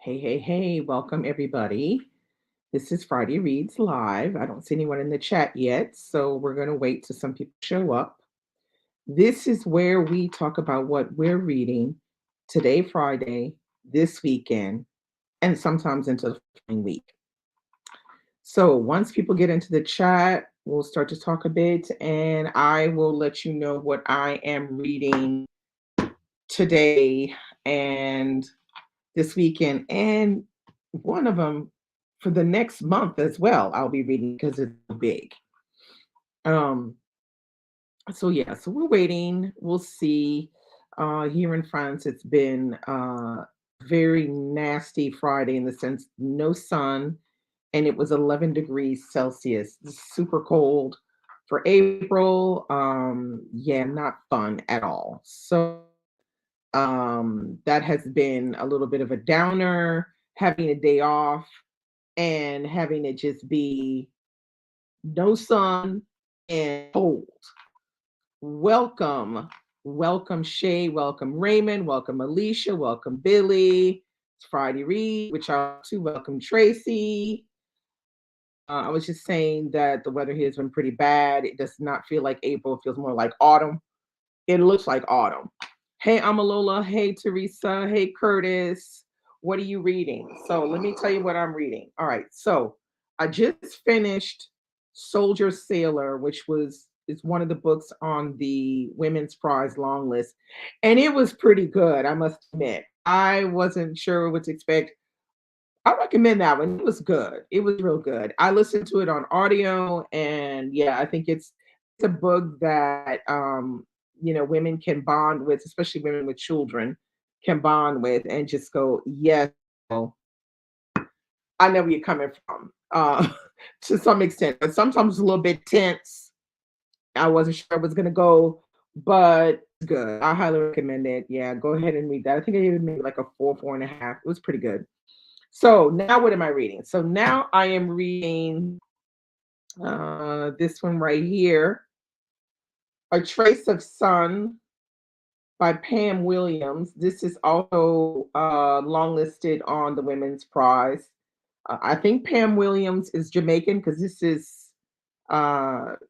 Hey, hey, hey, welcome everybody. This is Friday Reads Live. I don't see anyone in the chat yet, so we're going to wait till some people show up. This is where we talk about what we're reading today, Friday, this weekend, and sometimes into the following week. So once people get into the chat, we'll start to talk a bit, and I will let you know what I am reading today and this weekend, and one of them for the next month as well. I'll be reading because it's big. Um, so yeah, so we're waiting. We'll see. Here in France, it's been very nasty Friday in the sense no sun, and it was 11 degrees Celsius, super cold for April. Yeah, not fun at all. So that has been a little bit of a downer, having a day off and having it just be no sun and cold. Welcome, welcome Shay, welcome Raymond, welcome Alicia, welcome Billy. It's Friday Read, which I to welcome Tracy. I was just saying that the weather here has been pretty bad. It does not feel like April, it feels more like autumn. It looks like autumn. Hey, Amalola. Hey, Teresa. Hey, Curtis. What are you reading? So let me tell you what I'm reading. All right. So I just finished Soldier Sailor, which was is one of the books on the Women's Prize long list, and it was pretty good. I must admit, I wasn't sure what to expect. I recommend that one. It was good. It was real good. I listened to it on audio, and yeah, I think it's a book that women can bond with, especially women with children can bond with, and just go, yes, well, I know where you're coming from, to some extent, but sometimes a little bit tense. I wasn't sure I was gonna go, but good. I highly recommend it. Yeah, go ahead and read that. I think I even made like a 4.5. It was pretty good. So now what am I reading? So now I am reading this one right here, A Trace of Sun by Pam Williams. This is also longlisted on the Women's Prize. I think Pam Williams is Jamaican because this is, Jamaican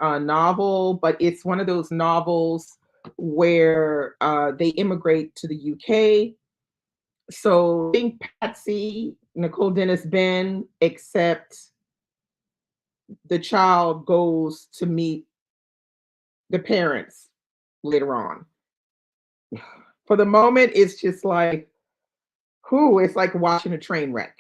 novel, but it's one of those novels where they immigrate to the UK. So think Patsy, Nicole Dennis Ben, except the child goes to meet the parents later on. For the moment, it's just like, who? It's like watching a train wreck.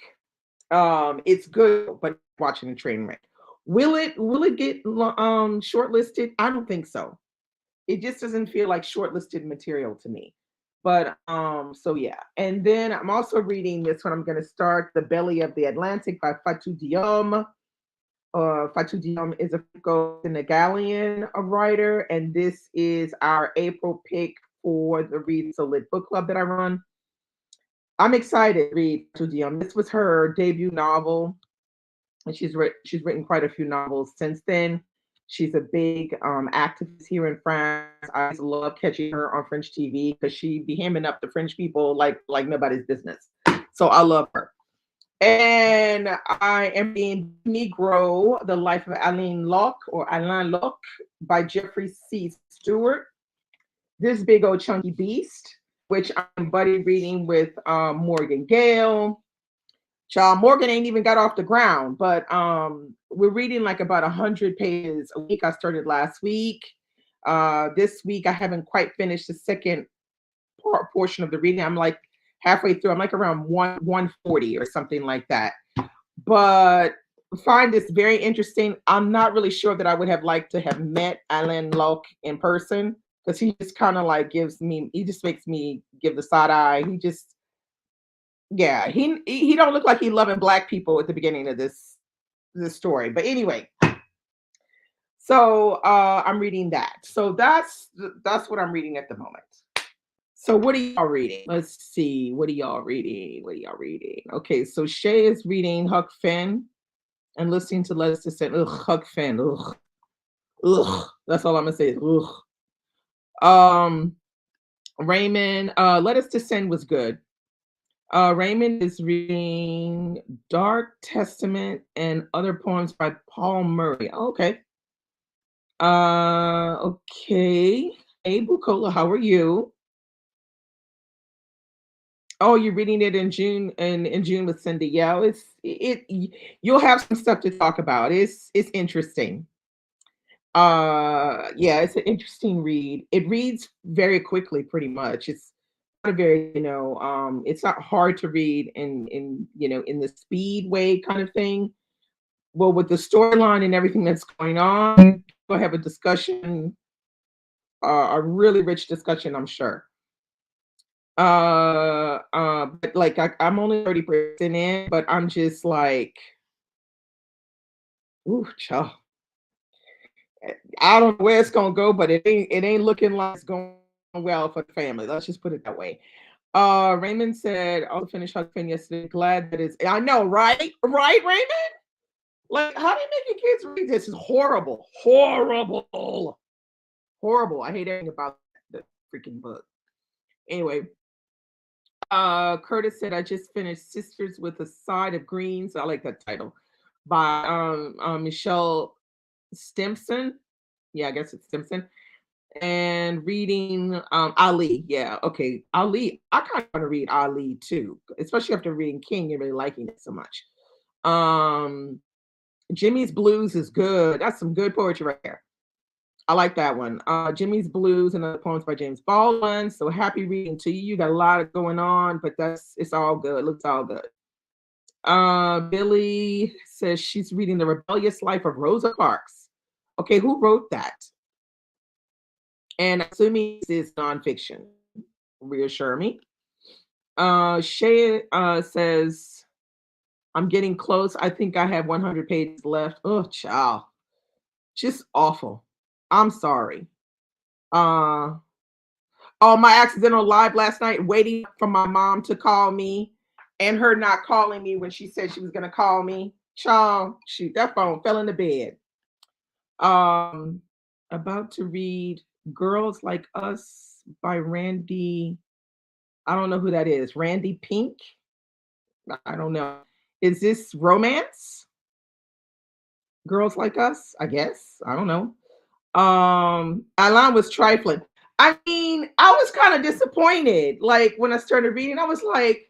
It's good, but watching a train wreck. Will it get shortlisted? I don't think so. It just doesn't feel like shortlisted material to me. But so yeah. And then I'm also reading this one. I'm gonna start The Belly of the Atlantic by Fatou Diom. Fatou Diom is a Franco-Senegalian writer, and this is our April pick for the Read So Lit book club that I run. I'm excited to read Fatou Diom. This was her debut novel, and she's written quite a few novels since then. She's a big activist here in France. I just love catching her on French TV because she be hamming up the French people like nobody's business. So I love her. And I am reading Negro, The Life of Alain Locke or Alain Locke by Jeffrey C. Stewart. This big old chunky beast, which I'm buddy reading with Morgan Gale. Child Morgan ain't even got off the ground, but we're reading like about 100 pages a week. I started last week. This week I haven't quite finished the second portion of the reading. I'm like halfway through. I'm like around 140 or something like that. But find this very interesting. I'm not really sure that I would have liked to have met Alain Locke in person because he just kind of like he just makes me give the side eye. Yeah, he don't look like he loving black people at the beginning of this story. But anyway, so I'm reading that. So that's what I'm reading at the moment. So what are y'all reading? Let's see. What are y'all reading? What are y'all reading? Okay, so Shay is reading Huck Finn and listening to Let's Descend. Ugh, Huck Finn. Ugh. Ugh. That's all I'm gonna say is ugh. Um Raymond, Let Us Descend was good. Raymond is reading Dark Testament and Other Poems by Paul Murray. Okay. Okay. Hey, Bukola, how are you? Oh, you're reading it in June and in June with Cindy. Yeah, you'll have some stuff to talk about. It's interesting. Yeah, it's an interesting read. It reads very quickly, pretty much. It's not a very, it's not hard to read in the speed way kind of thing. Well, with the storyline and everything that's going on, we'll have a discussion, a really rich discussion, I'm sure. But like I'm only 30% in, but I'm just like, ooh, child. I don't know where it's gonna go, but it ain't looking like it's going well for the family. Let's just put it that way. Raymond said, "I'll finish Huck Finn yesterday. Glad that is." I know, right? Right, Raymond? Like, how do you make your kids read this? Is horrible, horrible, horrible. I hate everything about the freaking book. Anyway, Curtis said, "I just finished Sisters with a Side of Greens." I like that title by Michelle Stimson. Yeah, I guess it's Stimson. And reading Ali. Yeah, okay. Ali. I kind of want to read Ali too, especially after reading King and really liking it so much. Um Jimmy's Blues is good. That's some good poetry right there. I like that one. Jimmy's Blues and other poems by James Baldwin. So happy reading to you. You got a lot of going on, but it's all good. Looks all good. Billy says she's reading The Rebellious Life of Rosa Parks. Okay, who wrote that? And assuming this is nonfiction. Reassure me. Shay says, I'm getting close. I think I have 100 pages left. Oh, child. Just awful. I'm sorry. Uh, oh, my accidental live last night, waiting for my mom to call me and her not calling me when she said she was going to call me. Child, shoot, that phone fell in the bed. Um, about to read Girls Like Us by Randy. I don't know who that is. Randy Pink? I don't know. Is this romance? Girls Like Us? I guess. I don't know. Alan was trifling. I mean, I was kind of disappointed. Like when I started reading, I was like,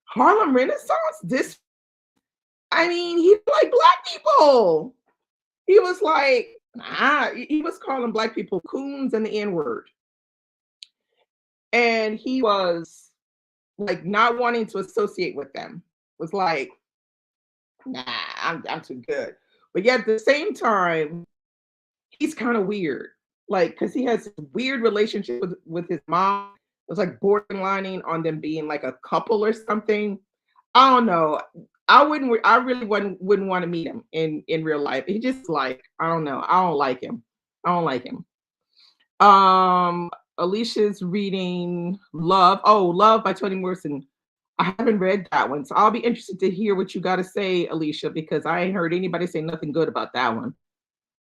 Harlem Renaissance? This, I mean, he like black people. He was like, he was calling black people coons and the N-word. And he was like not wanting to associate with them. Was like, nah, I'm too good. But yet at the same time, he's kind of weird. Like, because he has this weird relationship with his mom. It was like borderlining on them being like a couple or something. I don't know. I really wouldn't want to meet him in real life. He just like, I don't know. I don't like him. I don't like him. Alicia's reading Love. Oh, Love by Toni Morrison. I haven't read that one, so I'll be interested to hear what you got to say, Alicia, because I ain't heard anybody say nothing good about that one.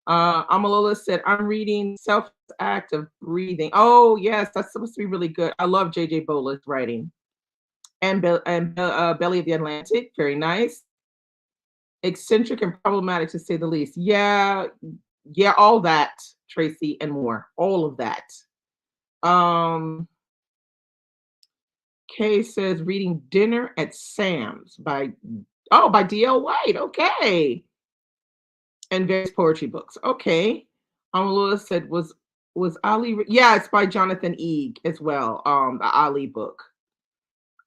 Amalola said, I'm reading Self Act of Breathing. Oh, yes, that's supposed to be really good. I love J.J. Bola's writing. And Belly of the Atlantic, very nice. Eccentric and problematic, to say the least. Yeah, all that, Tracy, and more. All of that. Kay says, reading Dinner at Sam's by D.L. White. Okay. And various poetry books. Okay. Lewis said, was Ali? Yeah, it's by Jonathan Eeg as well. The Ali book.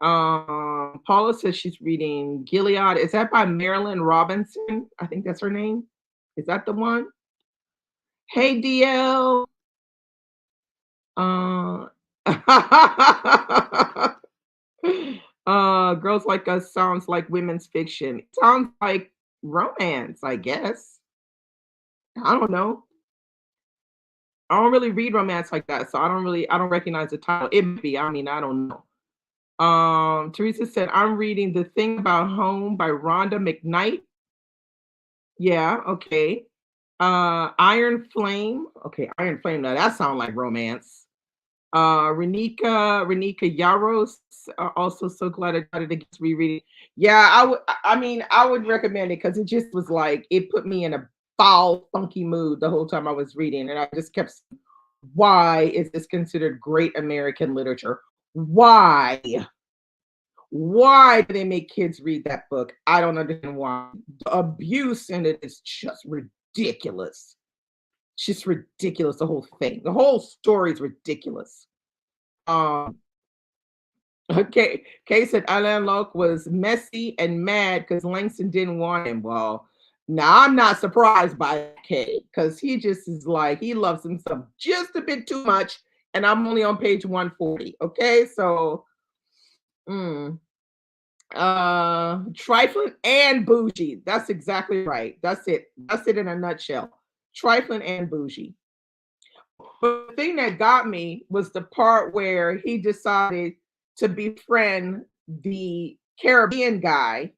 Paula says she's reading Gilead. Is that by Marilyn Robinson? I think that's her name. Is that the one? Hey, DL. Girls Like Us sounds like women's fiction. Sounds like romance, I guess. I don't know. I don't really read romance like that, so I don't recognize the title. It may be, I mean, I don't know. Teresa said, I'm reading The Thing About Home by Rhonda McKnight. Yeah, okay. Iron Flame. Okay, Iron Flame. Now that sounds like romance. Renika Yaros. Also, so glad I got it against rereading. Yeah, I would. I mean, I would recommend it because it just was like it put me in a foul, funky mood the whole time I was reading, and I just kept saying, why is this considered great American literature? Why? Why do they make kids read that book? I don't understand why. The abuse in it is just ridiculous. It's just ridiculous. The whole thing, the whole story is ridiculous. Um, okay, Kay said Alain Locke was messy and mad because Langston didn't want him. Well, now I'm not surprised by Kay because he just is like he loves himself just a bit too much, and I'm only on page 140. Okay, so mm, trifling and bougie. That's exactly right. That's it. That's it in a nutshell. Trifling and bougie. But the thing that got me was the part where he decided to befriend the Caribbean guy.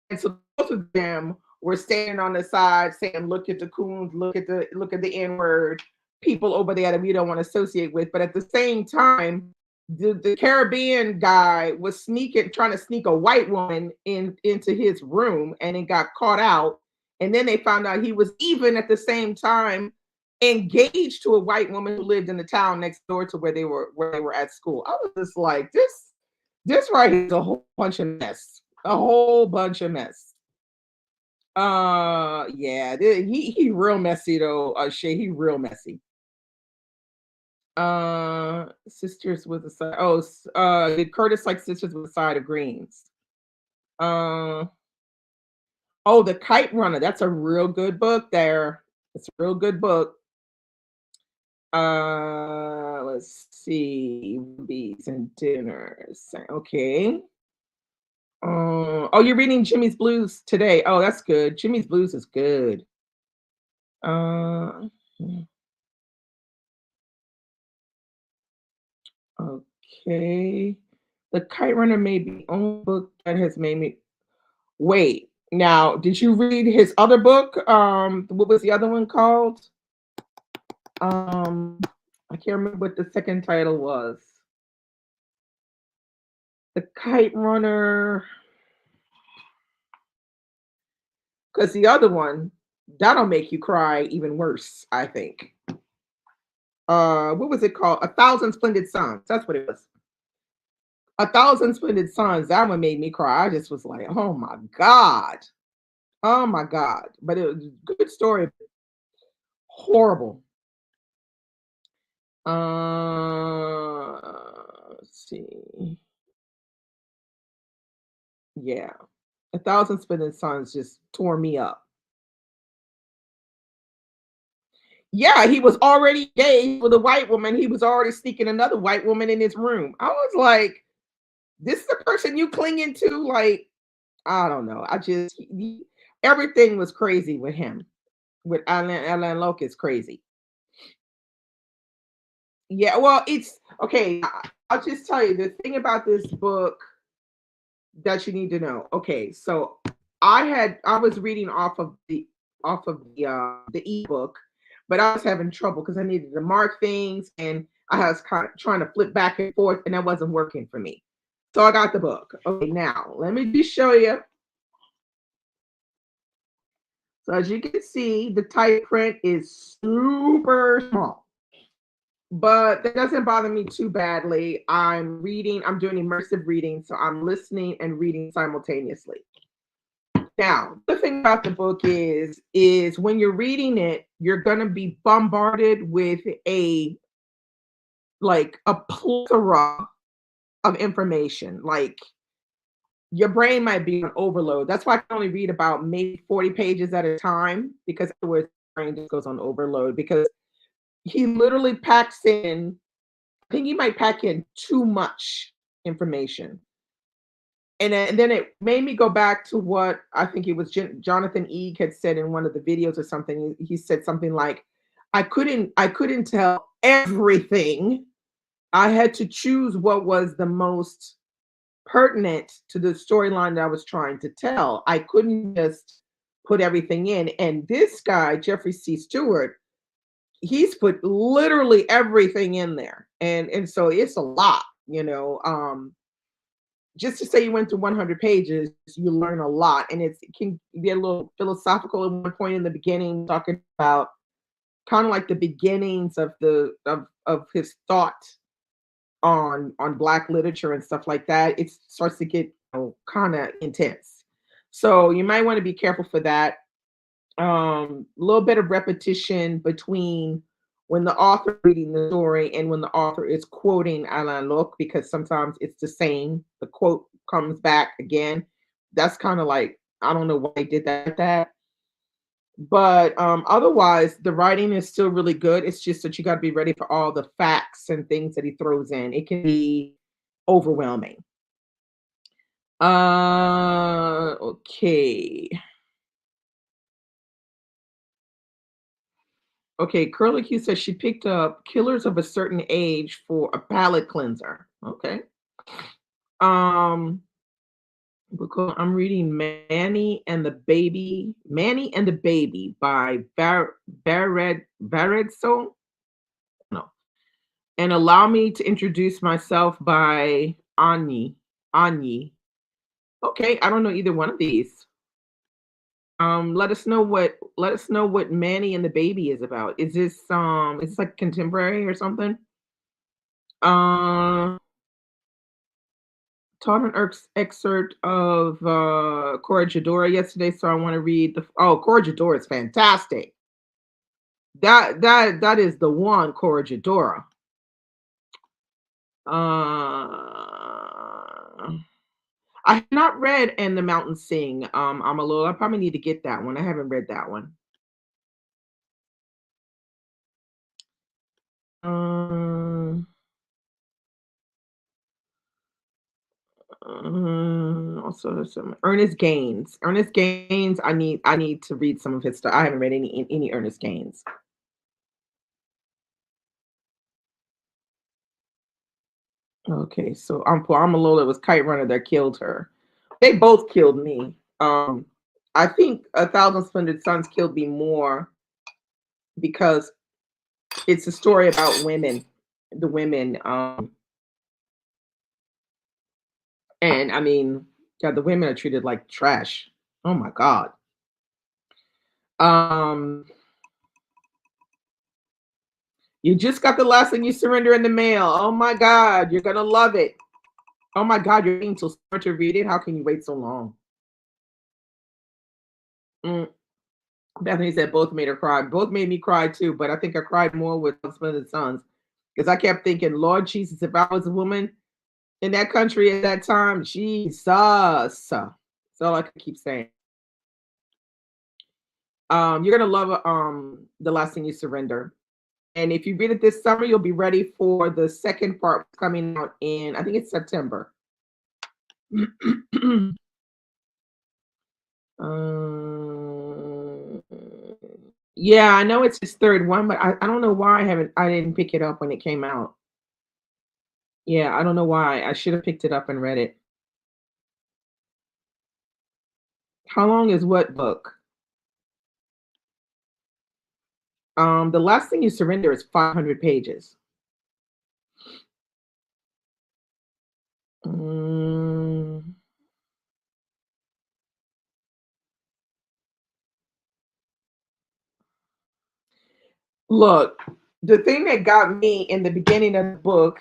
And so both of them were standing on the side saying, look at the coons, look at the N-word people over there that we don't want to associate with. But at the same time, the Caribbean guy was trying to sneak a white woman into his room and it got caught out. And then they found out he was even at the same time engaged to a white woman who lived in the town next door to where they were at school. I was just like, this right here is a whole bunch of mess. A whole bunch of mess. Yeah, he real messy though. Shay, he real messy. Sisters with a side. Oh, did Curtis like Sisters with a Side of Greens? Uh, oh, The Kite Runner. That's a real good book. There, it's a real good book. Let's see, beats and dinners. Okay. Oh, you're reading Jimmy's Blues today. Oh, that's good. Jimmy's Blues is good. Uh, okay. The Kite Runner may be the only book that has made me wait. Now, did you read his other book? What was the other one called? Um, I can't remember what the second title was. The Kite Runner. Because the other one, that'll make you cry even worse, I think. What was it called? A Thousand Splendid Suns. That's what it was. A Thousand Splendid Suns. That one made me cry. I just was like, oh my God. Oh my God. But it was a good story. Horrible. Let's see. Yeah. A Thousand Splendid Suns just tore me up. Yeah, he was already gay with a white woman. He was already sneaking another white woman in his room. I was like, this is the person you clinging to? Like, I don't know. Everything was crazy with him. With Alan Locke is crazy. Yeah, well, it's okay. I'll just tell you the thing about this book that you need to know. Okay, so I was reading off of the ebook, but I was having trouble because I needed to mark things and I was kind of trying to flip back and forth and that wasn't working for me. So I got the book. Okay, now let me just show you. So as you can see, the type print is super small, but that doesn't bother me too badly. I'm doing immersive reading, so I'm listening and reading simultaneously. Now, the thing about the book is when you're reading it, you're gonna be bombarded with a plethora of information. Like your brain might be on overload. That's why I can only read about maybe 40 pages at a time because otherwise the brain just goes on overload because he literally packs in, I think he might pack in too much information. And then it made me go back to what I think it was Jonathan Eeg had said in one of the videos or something. He said something like, I couldn't tell everything. I had to choose what was the most pertinent to the storyline that I was trying to tell. I couldn't just put everything in. And this guy, Jeffrey C. Stewart, he's put literally everything in there. And so it's a lot, you know. Just to say you went through 100 pages, you learn a lot, and it can be a little philosophical at one point in the beginning, talking about kind of like the beginnings of of his thought on black literature and stuff like that. It starts to get, kind of intense, so you might want to be careful for that. A little bit of repetition between when the author reading the story and when the author is quoting Alain Locke, because sometimes it's the same. The quote comes back again. That's kind of like, I don't know why they did that. But otherwise, the writing is still really good. It's just that you got to be ready for all the facts and things that he throws in. It can be overwhelming. Okay. Okay, Curly Q says she picked up Killers of a Certain Age for a palate cleanser. Okay. Um, because I'm reading Manny and the Baby by Varedso. No. And Allow Me to Introduce Myself by Anyi. Okay, I don't know either one of these. Let us know what Manny and the Baby is about. Is this like contemporary or something? Uh, taught an excerpt of Corregidora yesterday, so I want to read the. Oh, Corregidora is fantastic. That is the one, Corregidora. I have not read And the Mountains Sing. I probably need to get that one. I haven't read that one. Um, also there's some Ernest Gaines. Ernest Gaines, I need to read some of his stuff. I haven't read any Ernest Gaines. Okay, so Amalola was Kite Runner that killed her. They both killed me. I think A Thousand Splendid Suns killed me more because it's a story about women, the women, and I mean, yeah, the women are treated like trash. Oh my god. Um, you just got the Last Thing You Surrender in the mail. Oh my god, you're gonna love it. Oh my god, you're waiting till start to read it. How can you wait so long? Mm. Bethany said both made her cry. Both made me cry too, but I think I cried more with Husband and Sons because I kept thinking, Lord Jesus, if I was a woman in that country at that time, Jesus. That's all I could keep saying. You're gonna love The Last Thing You Surrender. And if you read it this summer, you'll be ready for the second part coming out in, I think it's September. Um, yeah, I know it's his third one, but I don't know why I didn't pick it up when it came out. Yeah, I don't know why. I should have picked it up and read it. How long is what book? The Last Thing You Surrender is 500 pages. Mm, look, the thing that got me in the beginning of the book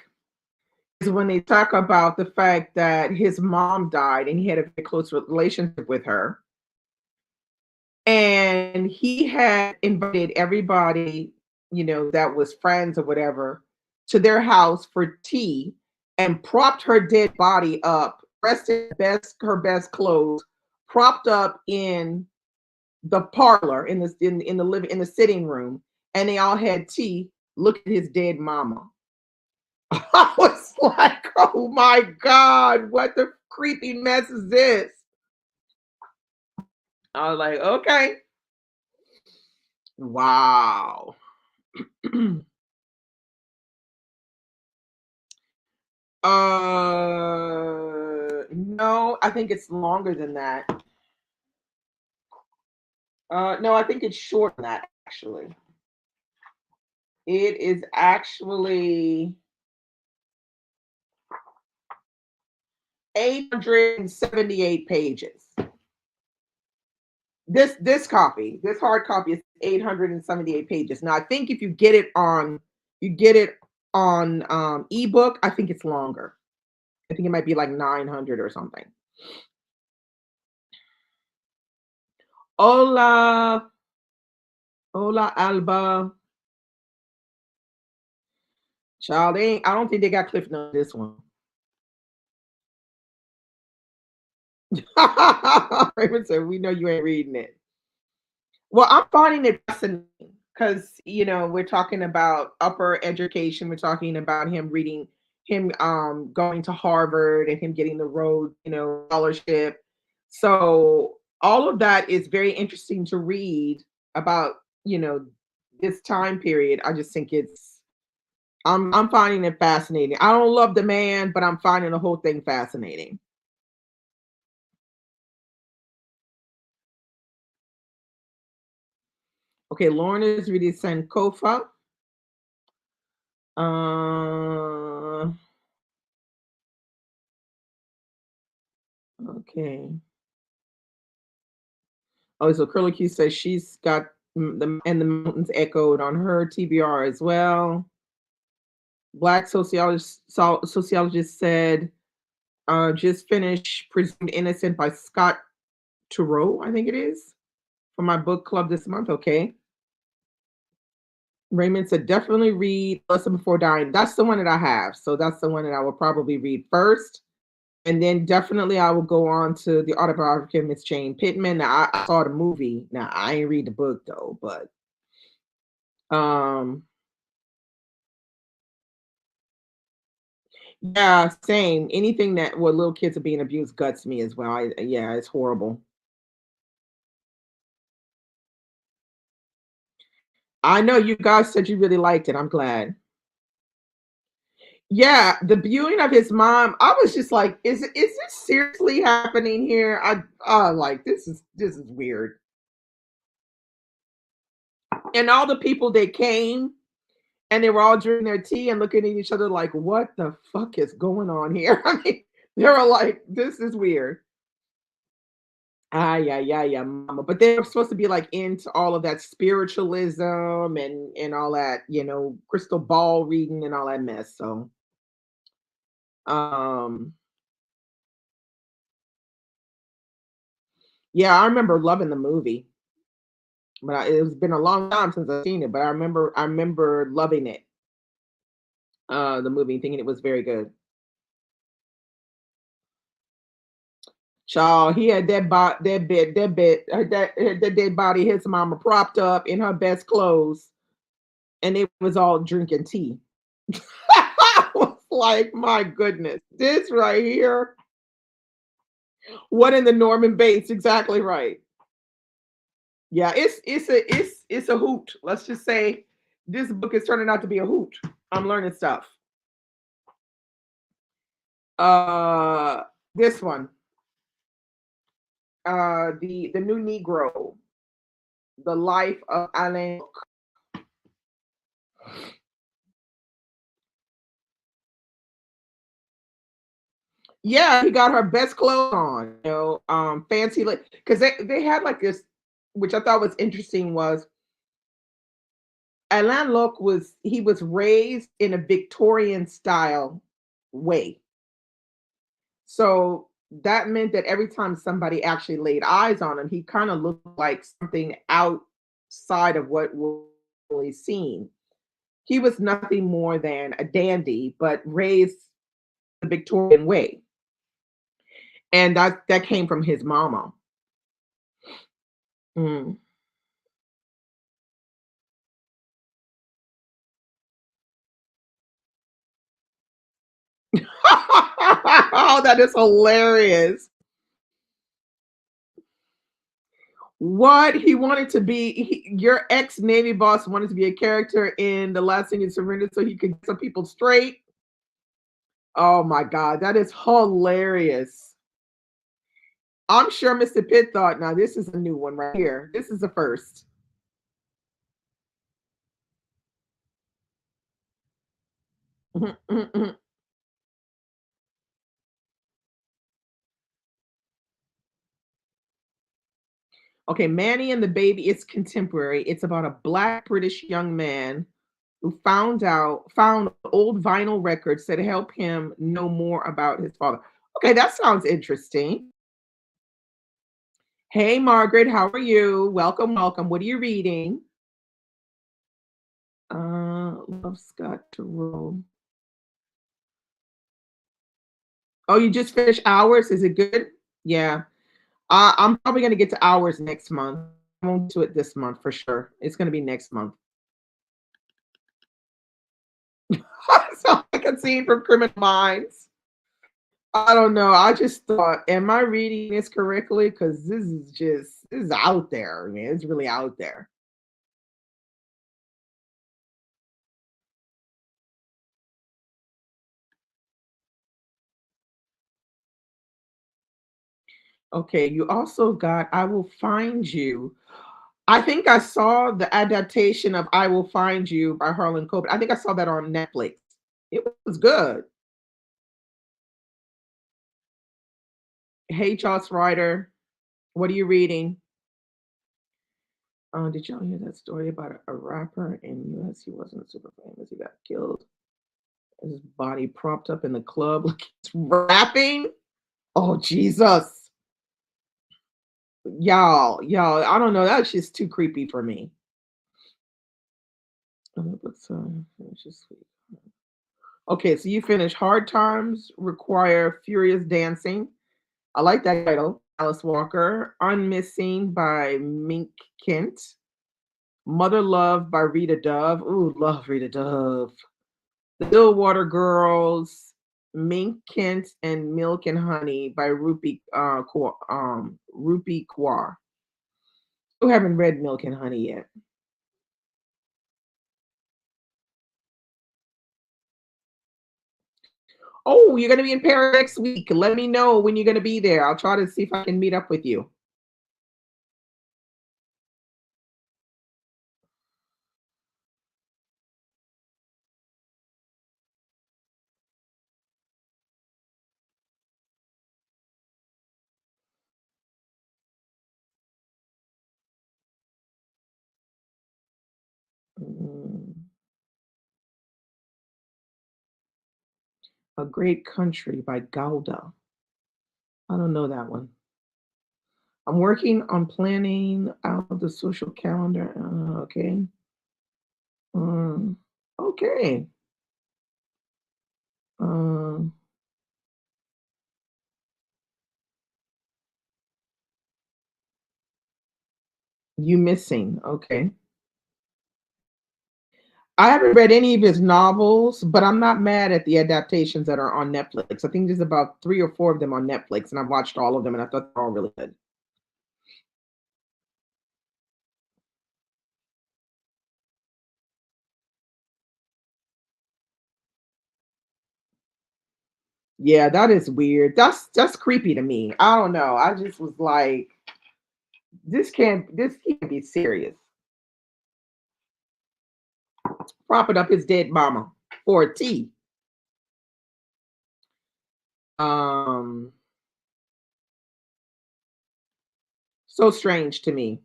is when they talk about the fact that his mom died and he had a very close relationship with her. And he had invited everybody, that was friends or whatever, to their house for tea and propped her dead body up, dressed in her best clothes, propped up in the parlor in the living in the sitting room, and they all had tea. Look at his dead mama. I was like, oh my God, what the creepy mess is this? I was like, okay. Wow. No, I think it's longer than that. No, I think it's shorter than that actually. It is actually 878 pages. This copy, this hard copy is 878 pages. Now I think if you get it on ebook, I think it's longer. I think it might be like 900 or something. Hola, hola Alba. Child, I don't think they got Cliff Note this one. Raymond said, "We know you ain't reading it." Well, I'm finding it fascinating because we're talking about upper education. We're talking about him going to Harvard and him getting the Rhodes scholarship. So all of that is very interesting to read about you know this time period. I just think I'm finding it fascinating. I don't love the man, but I'm finding the whole thing fascinating. Okay, Lauren is reading Sankofa. Uh, okay. Oh, so Curly Q says she's got the mountains echoed on her TBR as well. Black sociologist said, just finished Presumed Innocent by Scott Turow, I think it is, for my book club this month. Okay. Raymond said, definitely read Lesson Before Dying. That's the one that I have. So that's the one that I will probably read first. And then definitely I will go on to the autobiography of Miss Jane Pittman. Now I saw the movie. Now I ain't read the book though, but um yeah, same. Anything that where little kids are being abused guts me as well. Yeah, it's horrible. I know you guys said you really liked it. I'm glad. Yeah, the viewing of his mom, I was just like, is this seriously happening here? Like this is weird. And all the people that came and they were all drinking their tea and looking at each other like, what the fuck is going on here? I mean, they were like, this is weird. Ah, yeah, yeah, yeah, mama. But they were supposed to be like into all of that spiritualism and all that, crystal ball reading and all that mess. So, um, yeah, I remember loving the movie, but it's been a long time since I've seen it. But I remember loving it, the movie, thinking it was very good. Child, he had that dead body, his mama propped up in her best clothes, and they was all drinking tea. I was like, my goodness, this right here. What in the Norman Bates? Exactly right. Yeah, it's a hoot. Let's just say this book is turning out to be a hoot. I'm learning stuff. Uh, this one, the new Negro, the life of Alain. Yeah, he got her best clothes on, fancy like because they had like this, which I thought was interesting was Alain Locke was raised in a Victorian style way. So that meant that every time somebody actually laid eyes on him, he kind of looked like something outside of what was really seen. He was nothing more than a dandy, but raised the Victorian way. And that came from his mama. Mm. Oh, that is hilarious. What he wanted to be, your ex Navy boss wanted to be a character in The Last Thing You Surrender so he could get some people straight. Oh my God, that is hilarious. I'm sure Mr. Pitt thought, now this is a new one right here. This is the first. Okay, Manny and the Baby, it's contemporary. It's about a black British young man who found old vinyl records that help him know more about his father. Okay, that sounds interesting. Hey, Margaret, how are you? Welcome, welcome. What are you reading? Love Scott Turow. Oh, you just finished Hours? Is it good? Yeah. I'm probably gonna get to Hours next month. I won't do it this month for sure. It's gonna be next month. Sounds like a scene from Criminal Minds. I don't know. I just thought, am I reading this correctly? Because this is out there. I mean, it's really out there. Okay, you also got I Will Find You. I think I saw the adaptation of I Will Find You by Harlan Coben. I think I saw that on Netflix. It was good. Hey, Joss Ryder, what are you reading? Did y'all hear that story about a rapper in US? He wasn't super famous. He got killed. His body propped up in the club like he's rapping. Oh Jesus. Y'all, I don't know. That's just too creepy for me. Finish this week. Okay, so you finished Hard Times Require Furious Dancing. I like that title. Alice Walker. Unmissing by Mink Kent. Mother Love by Rita Dove. Ooh, love Rita Dove. The Stillwater Girls, Mink Kent, and Milk and Honey by Rupi Kaur. Who haven't read Milk and Honey yet? Oh, you're gonna be in Paris next week. Let me know when you're gonna be there. I'll try to see if I can meet up with you. Mm, A Great Country by Gouda. I don't know that one. I'm working on planning out the social calendar. Okay. Um, okay. Um, you missing? Okay. I haven't read any of his novels, but I'm not mad at the adaptations that are on Netflix. I think there's about 3 or 4 of them on Netflix, and I've watched all of them, and I thought they're all really good. Yeah, that is weird. That's creepy to me. I don't know. I just was like, this can't be serious. Propping up his dead mama for a tea. Um, so strange to me.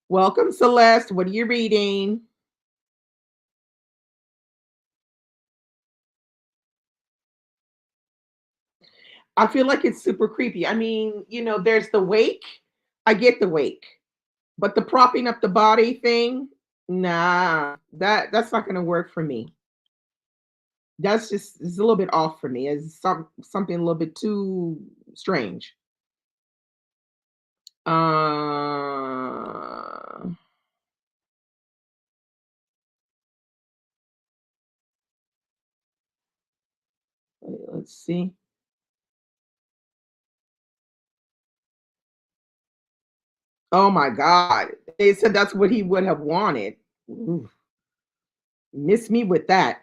Welcome, Celeste. What are you reading? I feel like it's super creepy. I mean, there's the wake. I get the wake. But the propping up the body thing, nah, that's not gonna work for me. That's just it's a little bit off for me. It's something a little bit too strange. Uh, let's see. Oh my God. They said that's what he would have wanted. Ooh, miss me with that.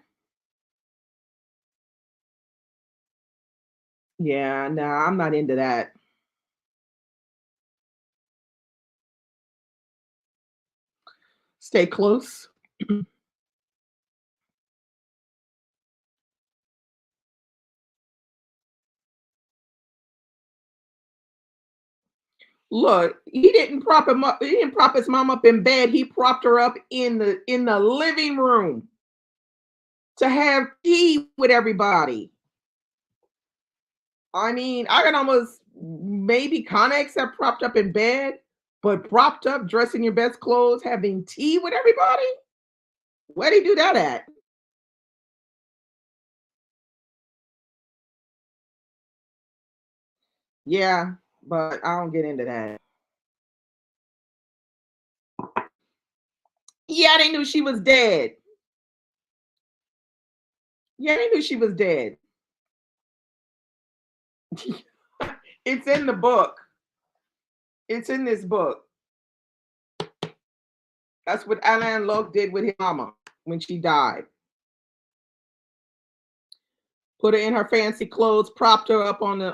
Yeah, nah, I'm not into that. Stay close. Look, he didn't prop him up. He didn't prop his mom up in bed. He propped her up in the living room to have tea with everybody. I mean, I can almost maybe kind of accept propped up in bed, but propped up, dressed in your best clothes, having tea with everybody. Where would he do that at? Yeah, but I don't get into that. Yeah, they knew she was dead. Yeah, they knew she was dead. It's in the book. It's in this book. That's what Alain Locke did with his mama when she died. Put her in her fancy clothes, propped her up on the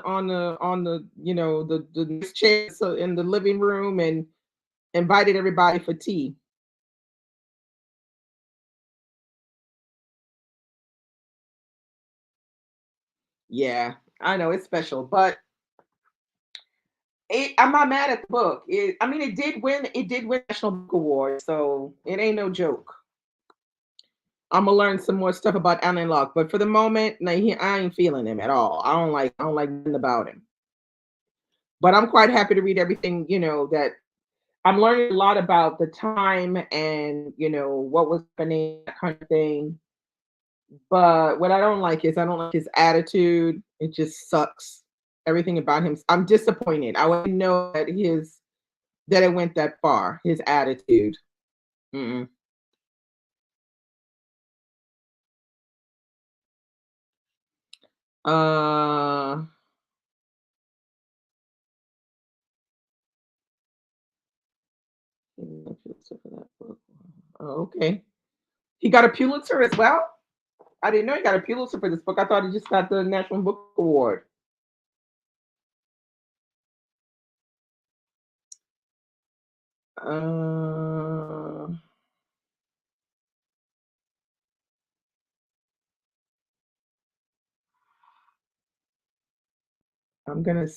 the nice chairs in the living room, and invited everybody for tea. Yeah, I know it's special, but I'm not mad at the book. I mean, it did win. It did win National Book Award, so it ain't no joke. I'm gonna learn some more stuff about Alan Locke, but for the moment, no, I ain't feeling him at all. I don't like nothing about him. But I'm quite happy to read everything. That I'm learning a lot about the time and what was happening, that kind of thing. But what I don't like is I don't like his attitude. It just sucks. Everything about him. I'm disappointed. I wouldn't know that it went that far. His attitude. Mm-mm. Uh, oh, okay. He got a Pulitzer as well. I didn't know he got a Pulitzer for this book. I thought he just got the National Book Award. Uh, I'm gonna.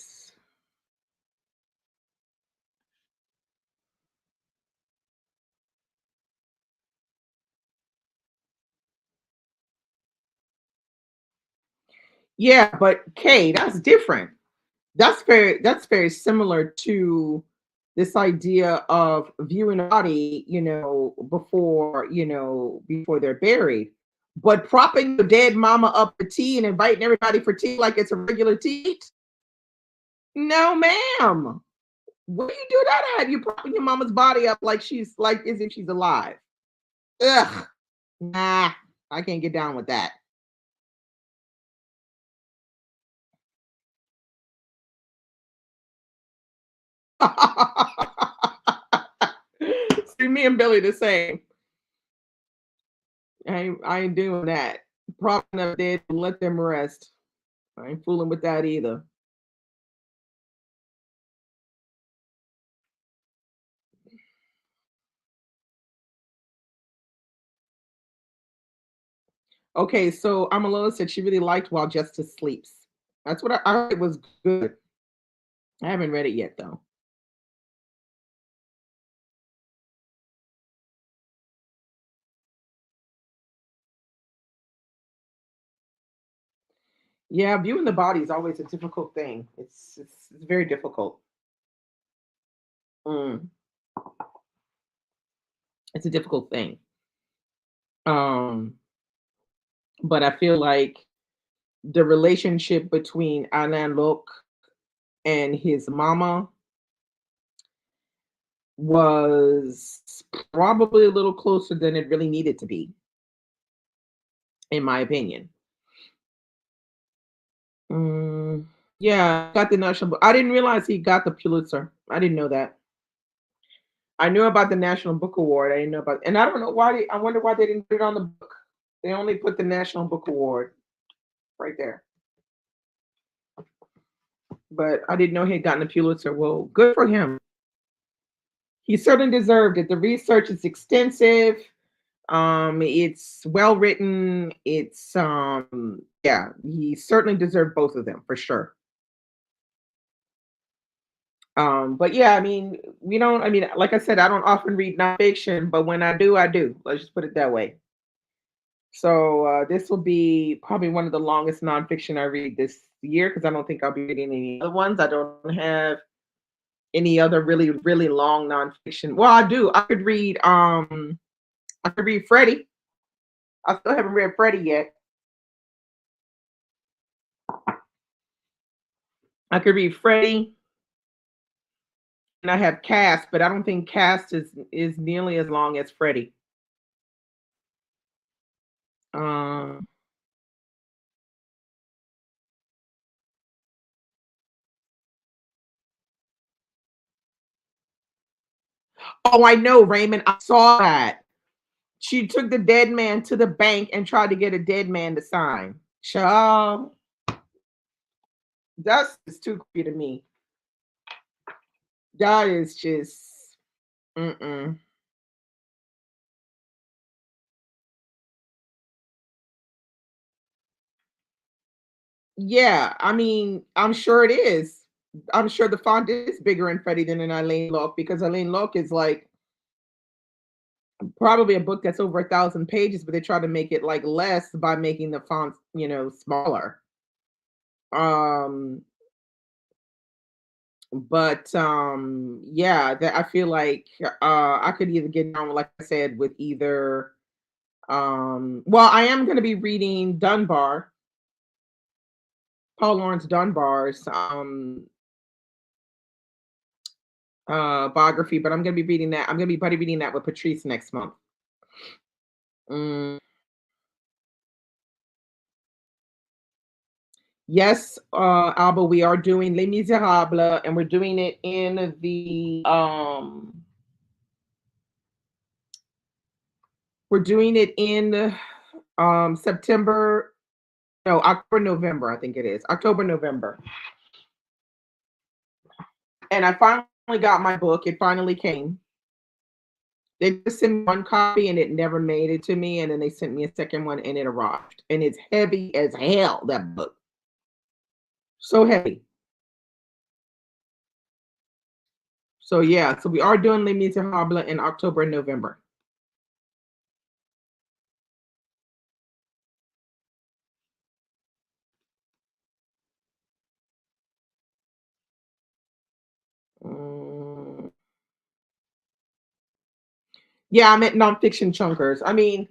Yeah, but Kay, that's different. That's very similar to this idea of viewing a body, before they're buried. But propping the dead mama up for tea and inviting everybody for tea like it's a regular tea. No, ma'am. Where you do that at? You propping your mama's body up like she's like as if she's alive. Ugh. Nah, I can't get down with that. See, me and Billy the same. I ain't doing that. Propping up dead and let them rest. I ain't fooling with that either. Okay, so Amalova said she really liked While Justice Sleeps. That's what I heard was good. I haven't read it yet though. Yeah, viewing the body is always a difficult thing. It's very difficult. Mm, it's a difficult thing. Um, but I feel like the relationship between Alain Locke and his mama was probably a little closer than it really needed to be, in my opinion. Mm, yeah, got the national. I didn't realize he got the Pulitzer. I didn't know that. I knew about the National Book Award. I didn't know about, and I don't know why. I wonder why they didn't put it on the book. They only put the National Book Award right there. But I didn't know he had gotten a Pulitzer. Well, good for him. He certainly deserved it. The research is extensive. It's well written. It's yeah, he certainly deserved both of them for sure. But yeah, I mean, we don't. I mean, like I said, I don't often read nonfiction, but when I do, I do. Let's just put it that way. So this will be probably one of the longest nonfiction I read this year because I don't think I'll be reading any other ones. I don't have any other really long nonfiction. Well, I do. I could read Freddie. I still haven't read Freddie yet. I could read Freddie, and I have Cast, but I don't think Cast is nearly as long as Freddie. Um, oh, I know, Raymond. I saw that. She took the dead man to the bank and tried to get a dead man to sign. Child, that's just too creepy to me. That is just mm-mm. Yeah, I mean, I'm sure it is. I'm sure the font is bigger in Freddie than in Elaine Locke because Elaine Locke is like probably a book that's over 1,000 pages, but they try to make it like less by making the fonts, smaller. Um, but yeah, that I feel like I could either get down, like I said, with either well, I am gonna be reading Dunbar, Paul Lawrence Dunbar's biography, but I'm gonna be reading that. I'm gonna be buddy reading that with Patrice next month. Mm, yes, Alba, we are doing Les Miserables, and we're doing it in the we're doing it in September, no, October, November, I think it is. October, November. And I finally got my book. It finally came. They just sent me one copy and it never made it to me. And then they sent me a second one and it arrived. And it's heavy as hell, that book. So heavy. So yeah, so we are doing Les Miserables in October and November. Mm, yeah, I'm at nonfiction chunkers. I mean,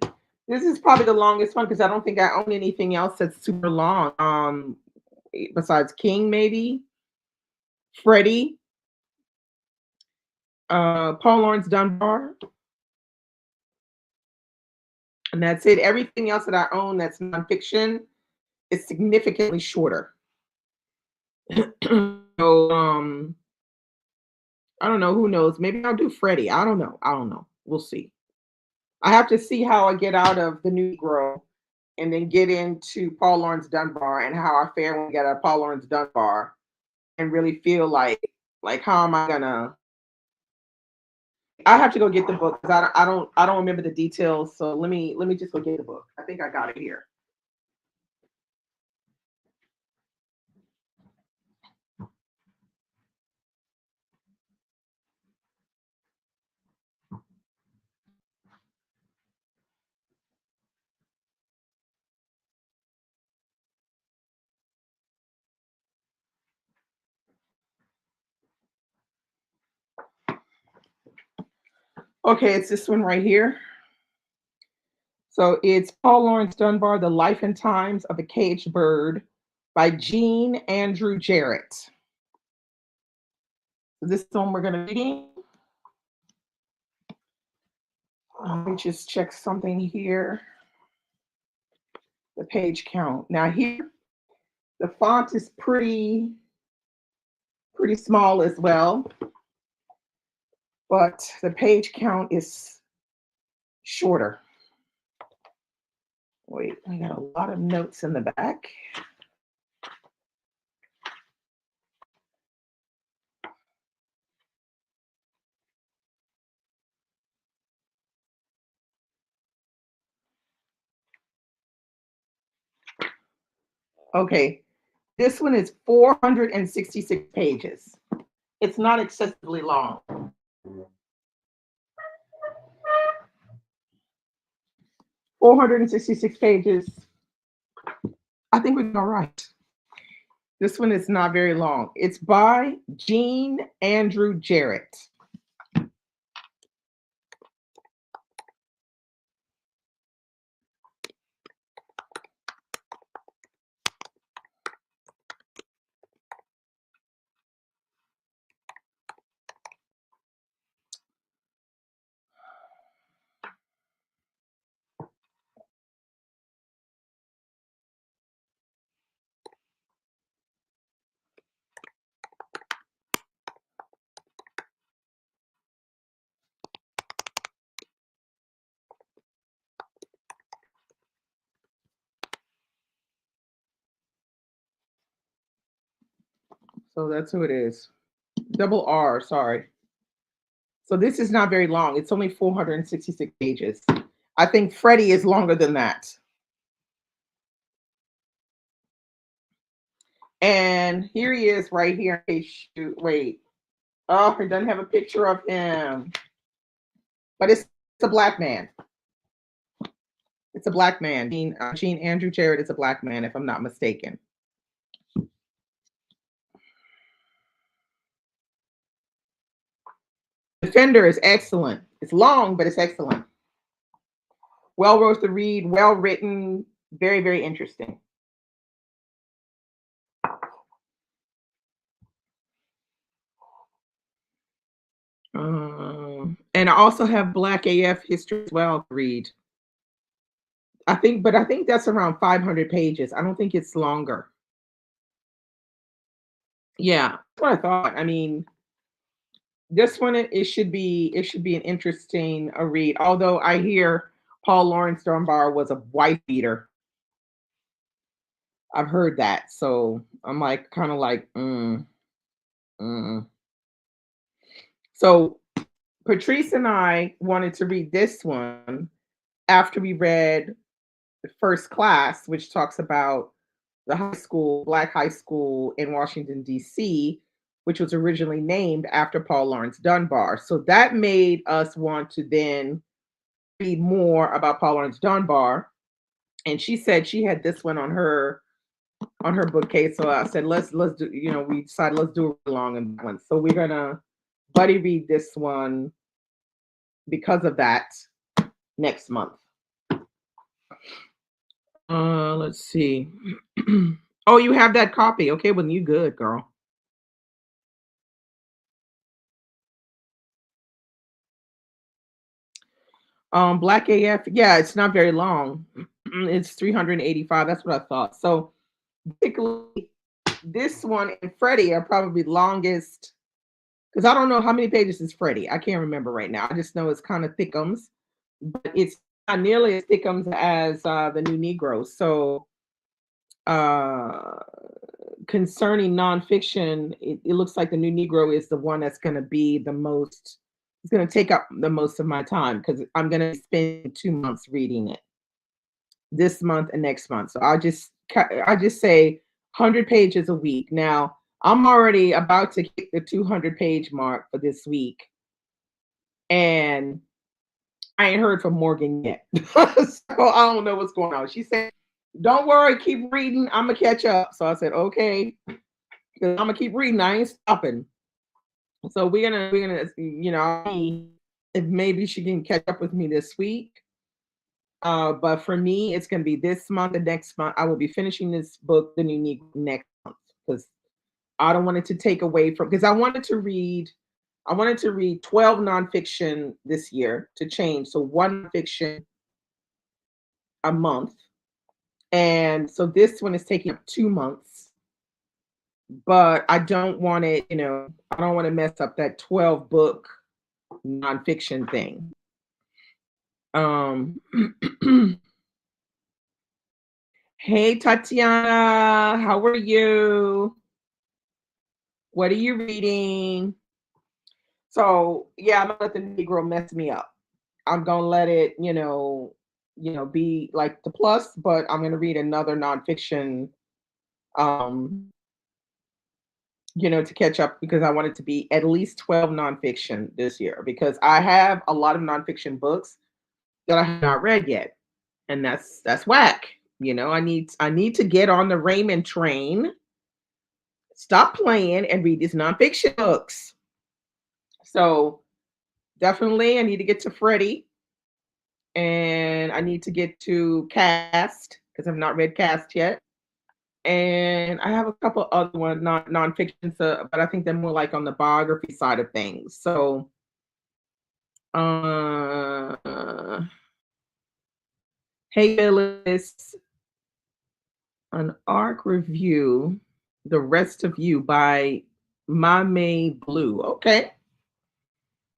this is probably the longest one because I don't think I own anything else that's super long. Besides King, maybe Freddie, Paul Lawrence Dunbar, and that's it. Everything else that I own that's nonfiction is significantly shorter. So I don't know. Who knows? Maybe I'll do Freddie. I don't know. I don't know. We'll see. I have to see how I get out of the Negro and then get into Paul Lawrence Dunbar and how I fare when I get out of Paul Lawrence Dunbar and really feel like how am I gonna I have to go get the book because I don't remember the details. So let me just go get the book. I think I got it here. Okay, it's this one right here. So it's Paul Lawrence Dunbar, The Life and Times of a Caged Bird by Jean Andrew Jarrett. This is the one we're gonna read. Let me just check something here. The page count. Now here, the font is pretty small as well, but the page count is shorter. Wait, I got a lot of notes in the back. Okay, this one is 466 pages. It's not excessively long. 466 pages. I think we're all right. This one is not very long. It's by Jean Andrew Jarrett. So that's who it is. Double R, sorry. So this is not very long. It's only 466 pages. I think Freddie is longer than that. And here he is right here. Hey, shoot, wait. Oh, it doesn't have a picture of him. But it's a black man. It's a black man. Jean Andrew Jarrett is a black man, if I'm not mistaken. Defender is excellent. It's long, but it's excellent. Well worth the read, well written, very, very interesting. And I also have Black AF history as well to read. I think that's around 500 pages. I don't think it's longer. Yeah, that's what I thought. I mean, this one it should be an interesting read. Although I hear Paul Lawrence Dunbar was a wife beater. I've heard that, so I'm like kind of like, mm. So Patrice and I wanted to read this one after we read the first class, which talks about the high school, black high school in Washington, D.C., which was originally named after Paul Lawrence Dunbar. So that made us want to then read more about Paul Lawrence Dunbar. And she said she had this one on her bookcase. So I said, let's do, we decided let's do a long one. So we're gonna buddy read this one because of that next month. Let's see. Oh, you have that copy. Okay, well, you good, girl. Black AF, yeah, it's not very long. It's 385. That's what I thought. So basically, this one and Freddie are probably longest because I don't know how many pages is Freddie. I can't remember right now. I just know it's kind of thickums, but it's not nearly as thickums as the New Negro. So uh concerning nonfiction, it looks like the New Negro is the one that's going to be the most. It's going to take up the most of my time because I'm going to spend 2 months reading it this month and next month. So I just say 100 pages a week. Now I'm already about to hit the 200 page mark for this week, and I ain't heard from Morgan yet. So I don't know what's going on. She said, "Don't worry, keep reading. I'm gonna catch up." So I said, "Okay." I'm gonna keep reading. I ain't stopping. So we're gonna see if maybe she can catch up with me this week. But for me, it's gonna be this month and next month. I will be finishing this book, The New Negro, next month because I don't want it to take away from because I wanted to read 12 nonfiction this year to change. So one fiction a month. And so this one is taking up 2 months, but I don't want it, I don't want to mess up that 12 book nonfiction thing. Um, hey Tatiana, how are you? What are you reading? So yeah, I'm gonna let the Negro mess me up. I'm gonna let it, be like the plus, but I'm gonna read another nonfiction um to catch up because I wanted to be at least 12 nonfiction this year because I have a lot of nonfiction books that I have not read yet. And that's whack. I need to get on the Raymond train, stop playing and read these nonfiction books. So definitely I need to get to Freddie and I need to get to Cast because I've not read Cast yet. And I have a couple other ones, not nonfiction, so, but I think they're more like on the biography side of things. So, uh, hey Phyllis, an arc review, The Rest of You by Mame Blue. Okay,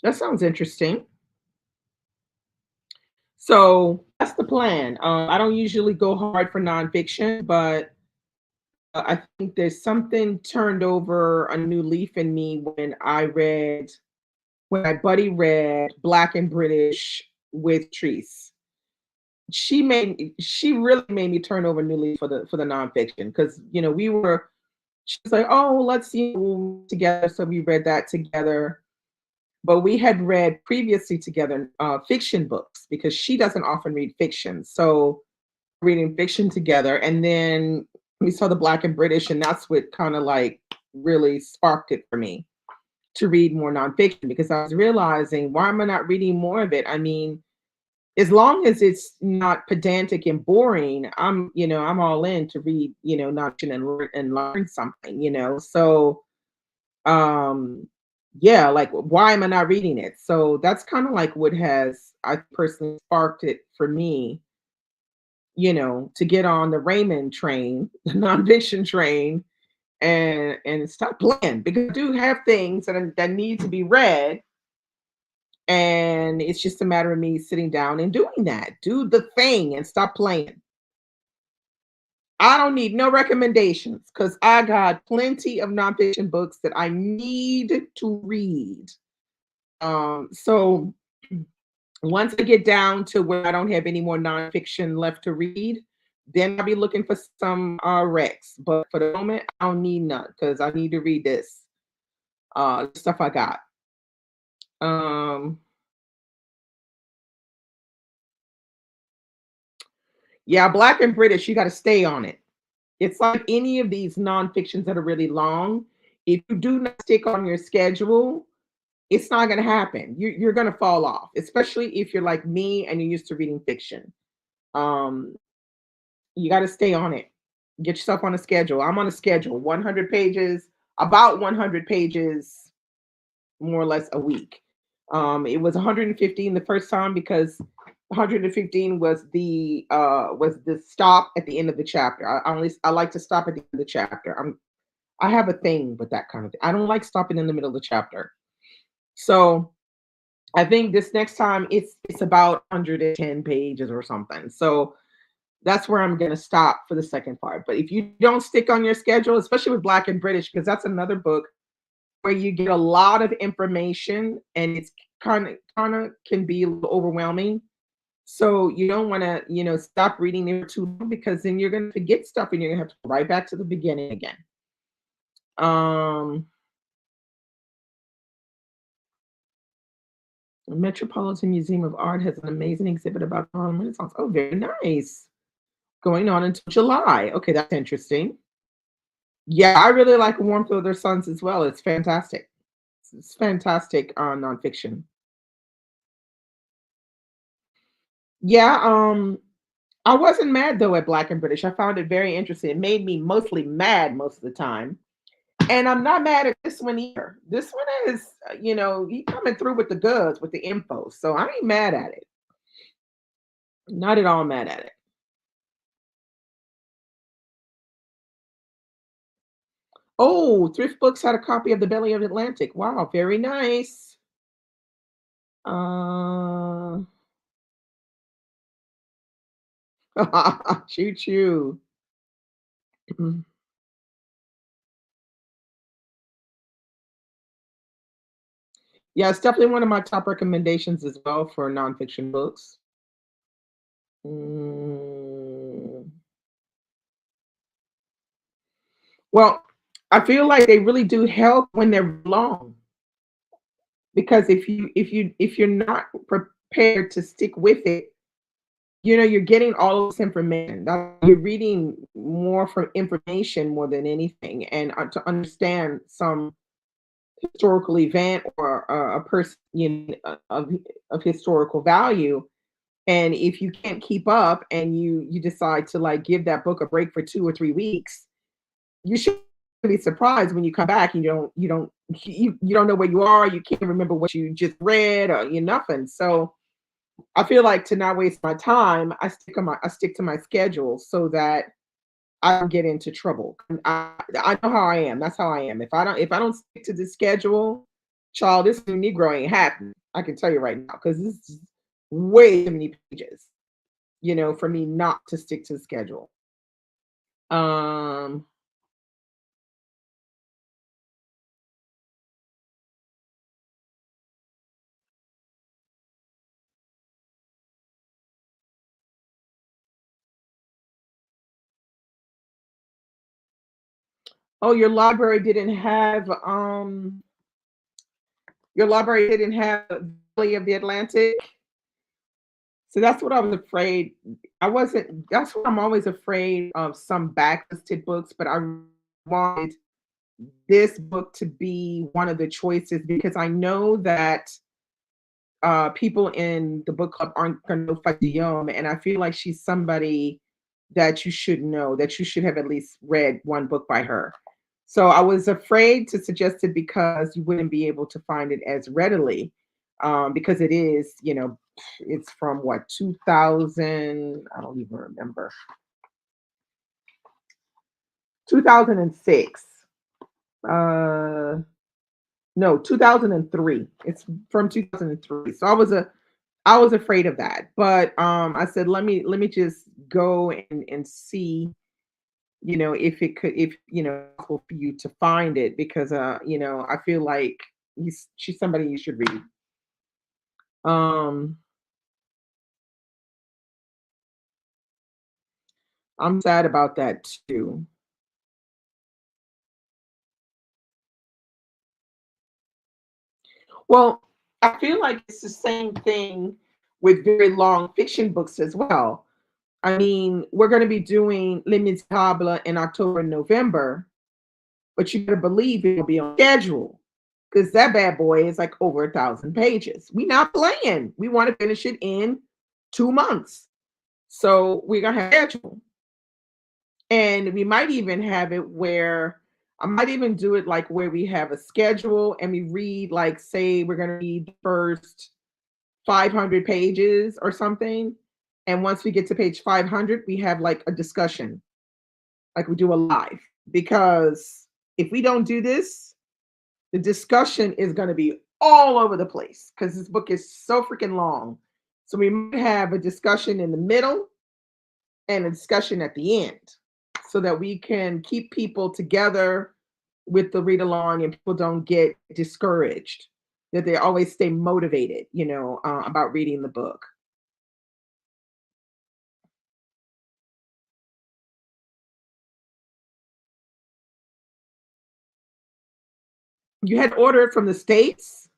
that sounds interesting. So that's the plan. I don't usually go hard for nonfiction, but I think there's something turned over a new leaf in me when my buddy read Black and British with Treese. She really made me turn over a new leaf for the nonfiction because she was like, oh, let's see together. So we read that together. But we had read previously together fiction books because she doesn't often read fiction. So reading fiction together. And then we saw the Black and British, and that's what kind of like really sparked it for me to read more nonfiction because I was realizing why am I not reading more of it? I mean, as long as it's not pedantic and boring, I'm all in to read, nonfiction and learn something. So yeah, like why am I not reading it? So that's kind of like what has I personally sparked it for me, to get on the Raymond train, the nonfiction train, and stop playing because I do have things that need to be read, and it's just a matter of me sitting down and doing that. Do the thing and stop playing. I don't need no recommendations because I got plenty of nonfiction books that I need to read. So once I get down to where I don't have any more nonfiction left to read, then I'll be looking for some Rex. But for the moment, I don't need none because I need to read this stuff I got. Um, yeah, Black and British, you got to stay on it. It's like any of these nonfictions that are really long. If you do not stick on your schedule, it's not going to happen. You're going to fall off, especially if you're like me and you're used to reading fiction. Um, you got to stay on it. Get yourself on a schedule. I'm on a schedule, 100 pages, about 100 pages, more or less a week. It was 115 the first time because 115 was the stop at the end of the chapter. I like to stop at the end of the chapter. I have a thing with that kind of thing. I don't like stopping in the middle of the chapter. So I think this next time it's about 110 pages or something. So that's where I'm gonna stop for the second part. But if you don't stick on your schedule, especially with Black and British, because that's another book where you get a lot of information and it's kind of can be a little overwhelming. So you don't want to, stop reading there too long because then you're gonna forget stuff and you're gonna have to go right back to the beginning again. Um the Metropolitan Museum of Art has an amazing exhibit about the Harlem Renaissance. Oh, very nice. Going on until July. Okay, that's interesting. Yeah, I really like Warmth of Other Suns as well. It's fantastic. It's fantastic nonfiction. Yeah, I wasn't mad though at Black and British. I found it very interesting. It made me mostly mad most of the time. And I'm not mad at this one either. This one is, he coming through with the goods, with the info. So I ain't mad at it. Not at all mad at it. Oh, Thrift Books had a copy of The Belly of Atlantic. Wow, very nice. Uh, choo choo. Yeah, it's definitely one of my top recommendations as well for nonfiction books. Mm, well, I feel like they really do help when they're long, because if you're not prepared to stick with it, you're getting all this information. You're reading more from information more than anything, and to understand some historical event or a person, of historical value. And if you can't keep up and you decide to like give that book a break for 2 or 3 weeks, you should be surprised when you come back and you don't know where you are. You can't remember what you just read, or you nothing. So I feel like, to not waste my time, I stick to my schedule so that I don't get into trouble. I know how I am. That's how I am. If I don't stick to the schedule, child, this new Negro ain't happy. I can tell you right now, because this is way too many pages, for me not to stick to the schedule. Um, oh, your library didn't have Valley of the Atlantic. So that's what I was afraid. I wasn't That's what I'm always afraid of, some backlisted books, but I wanted this book to be one of the choices, because I know that people in the book club aren't going to know Fatima, and I feel like she's somebody that you should know, that you should have at least read one book by her. So I was afraid to suggest it because you wouldn't be able to find it as readily, because it is, it's from what, 2000? I don't even remember. 2006. Uh, no, 2003. It's from 2003. So I was afraid of that, but I said, let me just go and see, if possible for you to find it, because I feel like she's somebody you should read. Um, I'm sad about that too. Well, I feel like it's the same thing with very long fiction books as well. I mean, we're going to be doing Les Miserables in October and November, but you better believe it'll be on schedule, because that bad boy is like over 1,000 pages. We not playing. We want to finish it in 2 months. So we're gonna have schedule. And we might even have it where I might even do it like where we have a schedule and we read, like, say we're gonna read the first 500 pages or something. And once we get to page 500, we have like a discussion, like we do a live. Because if we don't do this, the discussion is going to be all over the place, because this book is so freaking long. So we might have a discussion in the middle and a discussion at the end, so that we can keep people together with the read along and people don't get discouraged, that they always stay motivated, about reading the book. You had ordered from the States?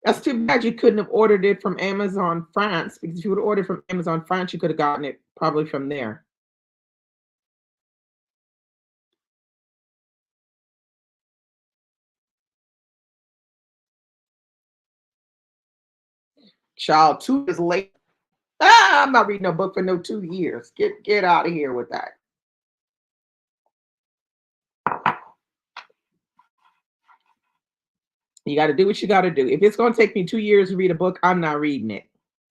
That's too bad you couldn't have ordered it from Amazon France, because if you would have ordered from Amazon France, you could have gotten it probably from there. Child, 2 years late. I'm not reading a book for no 2 years. Get out of here with that. You got to do what you got to do. If it's going to take me 2 years to read a book, I'm not reading it.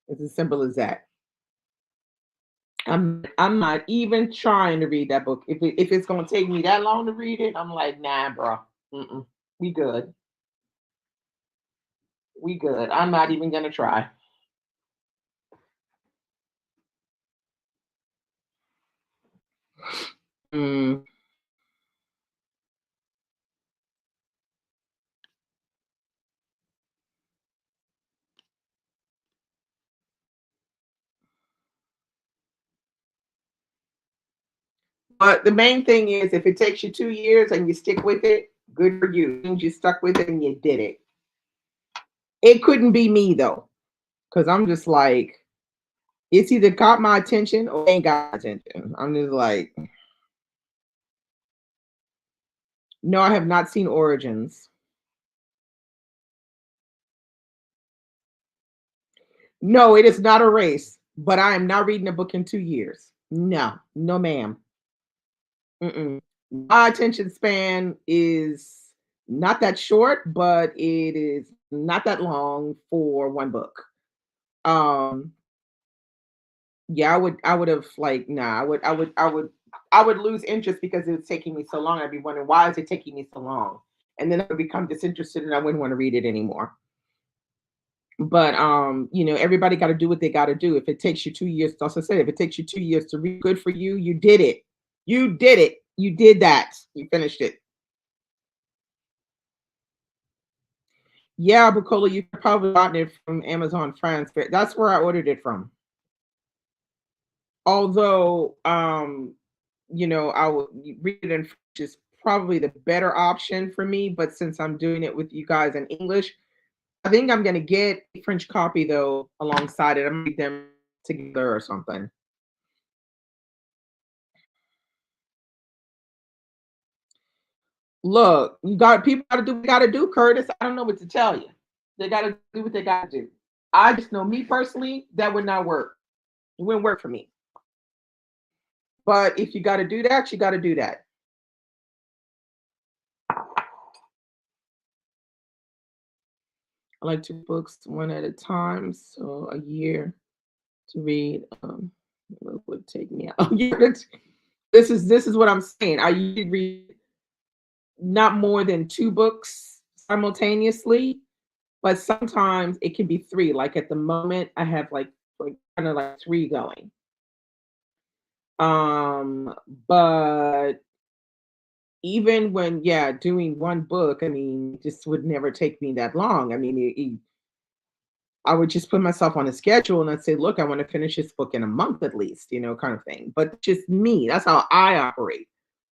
It's as simple as that. I'm not even trying to read that book. If it's going to take me that long to read it, I'm like, nah, bro. Mm-mm. We good. We good. I'm not even gonna try. Mm. But the main thing is if it takes you 2 years and you stick with it, good for you. It means you stuck with it and you did it. It couldn't be me though, because I'm just like, it's either caught my attention or ain't got my attention. I'm just like, no, I have not seen Origins. No, it is not a race, but I am not reading a book in 2 years. No, no, ma'am. Mm-mm. My attention span is not that short, but it is not that long for one book. Um, yeah, I would have like, nah, I would lose interest because it was taking me so long. I'd be wondering why is it taking me so long, and then I would become disinterested and I wouldn't want to read it anymore. But everybody got to do what they got to do. If it takes you 2 years, also said, if it takes you 2 years to read, good for you. You did it. You did it. You did that. You finished it. Yeah, Bucola, you could probably gotten it from Amazon France. But that's where I ordered it from. Although, I would read it in French is probably the better option for me. But since I'm doing it with you guys in English, I think I'm gonna get a French copy though alongside it. I'm gonna read them together or something. Look, you got people got to do what they got to do, Curtis. I don't know what to tell you. They got to do what they got to do. I just know me personally, that would not work. It wouldn't work for me. But if you got to do that, you got to do that. I like two books one at a time, so a year to read. What would take me out? Oh, yeah, this is what I'm saying. I usually read not more than two books simultaneously, but sometimes it can be three. Like at the moment, I have like kind of like three going. Um, but even when, yeah, doing one book, I mean, just would never take me that long. I mean, I would just put myself on a schedule and I'd say, look, I want to finish this book in a month at least, kind of thing. But just me, that's how I operate.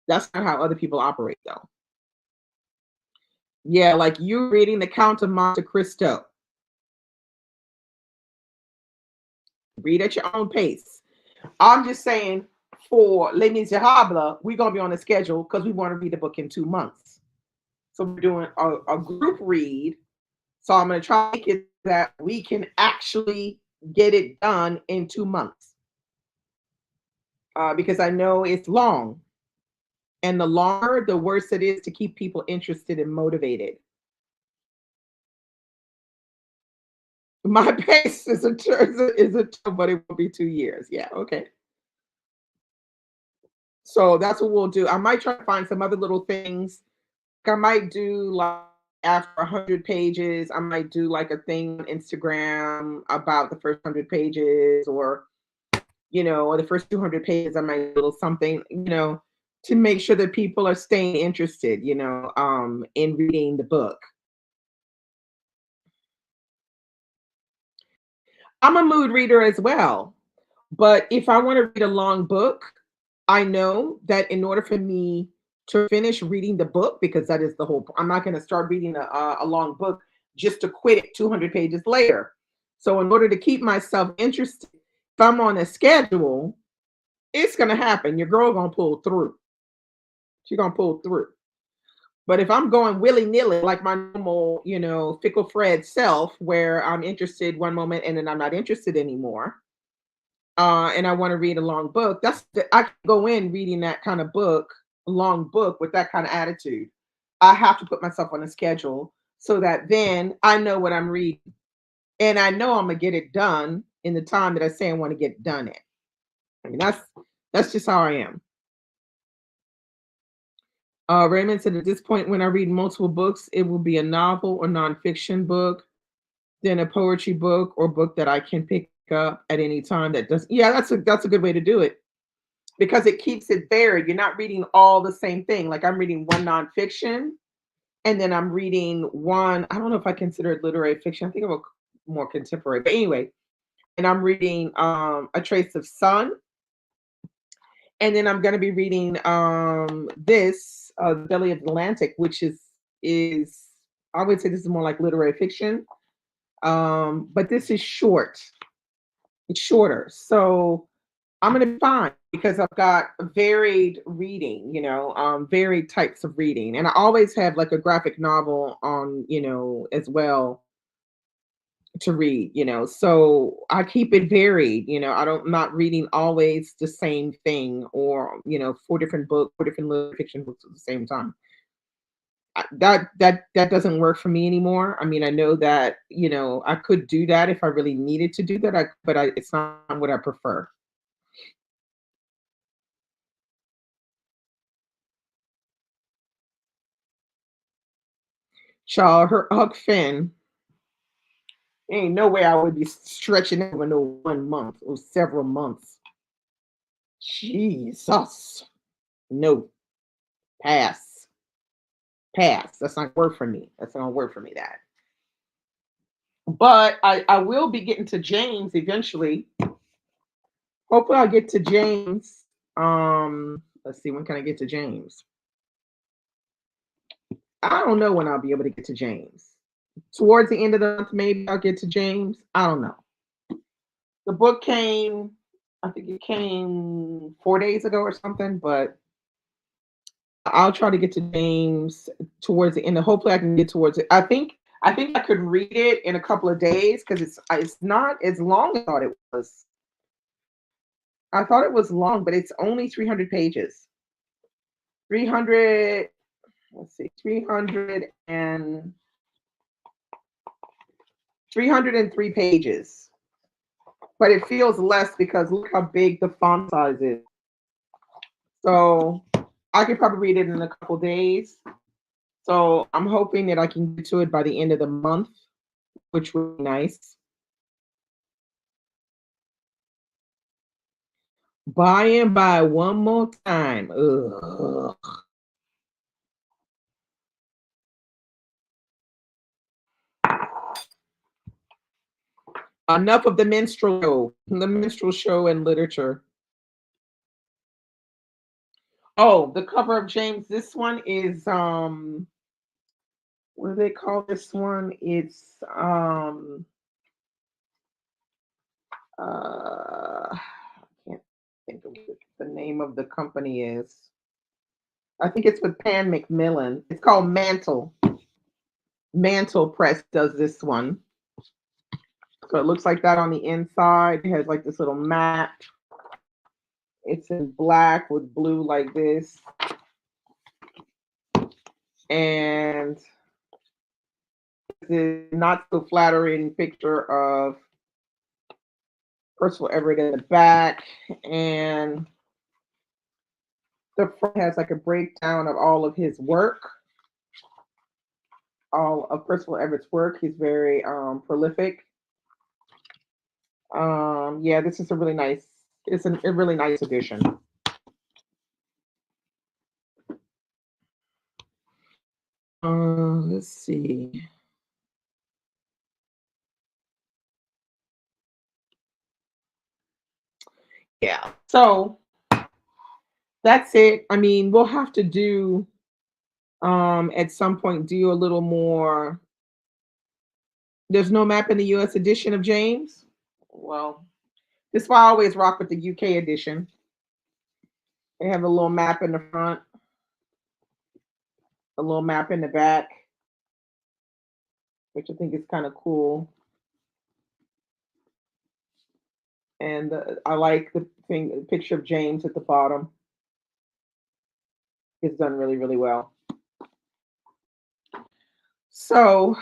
That's not how other people operate, though. Yeah, like you reading The Count of Monte Cristo. Read at your own pace. I'm just saying for Les Miserables, we're gonna be on a schedule because we want to read the book in 2 months. So we're doing a group read. So I'm gonna try to make it that we can actually get it done in 2 months. Because I know it's long. And the longer, the worse it is to keep people interested and motivated. My pace is a two, but it will be 2 years. Yeah, okay. So that's what we'll do. I might try to find some other little things. I might do like after 100 pages, I might do like a thing on Instagram about the first 100 pages, or the first 200 pages, I might do a little something, to make sure that people are staying interested, in reading the book. I'm a mood reader as well. But if I want to read a long book, I know that in order for me to finish reading the book, because that is the whole, I'm not going to start reading a long book just to quit it 200 pages later. So in order to keep myself interested, if I'm on a schedule, it's going to happen. Your girl going to pull through. She's going to pull through. But if I'm going willy nilly, like my normal, fickle Fred self, where I'm interested one moment and then I'm not interested anymore, and I want to read a long book, I can go in reading that kind of book, a long book with that kind of attitude. I have to put myself on a schedule so that then I know what I'm reading, and I know I'm gonna get it done in the time that I say I want to get it done in. I mean, that's just how I am. Raymond said, at this point, when I read multiple books, it will be a novel or nonfiction book, then a poetry book or book that I can pick up at any time. That does, yeah, that's a good way to do it because it keeps it varied. You're not reading all the same thing. Like I'm reading one nonfiction, and then I'm reading one. I don't know if I consider it literary fiction. I think of a more contemporary, but anyway. And I'm reading A Trace of Sun, And then I'm gonna be reading this Belly of the Atlantic, which is I would say this is more like literary fiction. But this is short. It's shorter. So I'm gonna be fine because I've got varied reading, varied types of reading. And I always have like a graphic novel on, as well to read, so I keep it varied, I don't I'm not reading always the same thing or, four different books, four different little fiction books at the same time. That doesn't work for me anymore. I mean, I know that, I could do that if I really needed to do that, it's not what I prefer. Child, her Huck Finn, ain't no way I would be stretching over no 1 month or several months. Jesus. No, pass. Pass. That's not work for me. That's not gonna work for me. That. But I will be getting to James eventually. Hopefully I'll get to James. Let's see, when can I get to James? I don't know when I'll be able to get to James. Towards the end of the month, maybe I'll get to James. I don't know. The book came, I think it came 4 days ago or something, but I'll try to get to James towards the end. Hopefully, I can get towards it. I think I could read it in a couple of days because it's not as long as I thought it was. I thought it was long, but it's only 300 pages. 300. Let's see, 303 pages. But it feels less because look how big the font size is. So I could probably read it in a couple days. So I'm hoping that I can get to it by the end of the month, which would be nice. Buy and buy one more time. Ugh. Enough of the minstrel show and literature. Oh, the cover of James. This one is what do they call this one? It's I can't think of what the name of the company is. I think it's with Pan Macmillan. It's called Mantle. Mantle Press does this one. So it looks like that on the inside. It has like this little map. It's in black with blue like this. And the not so flattering picture of Percival Everett in the back. And the front has like a breakdown of all of his work, all of Percival Everett's work. He's very prolific. Yeah, this is a really nice, it's a really nice edition. Let's see. Yeah. So that's it. I mean, we'll have to do at some point do a little more. There's no map in the US edition of James. Well, this is why I always rock with the UK edition. They have a little map in the front, a little map in the back, which I think is kind of cool. And I like the picture of James at the bottom. It's done really, really well. So,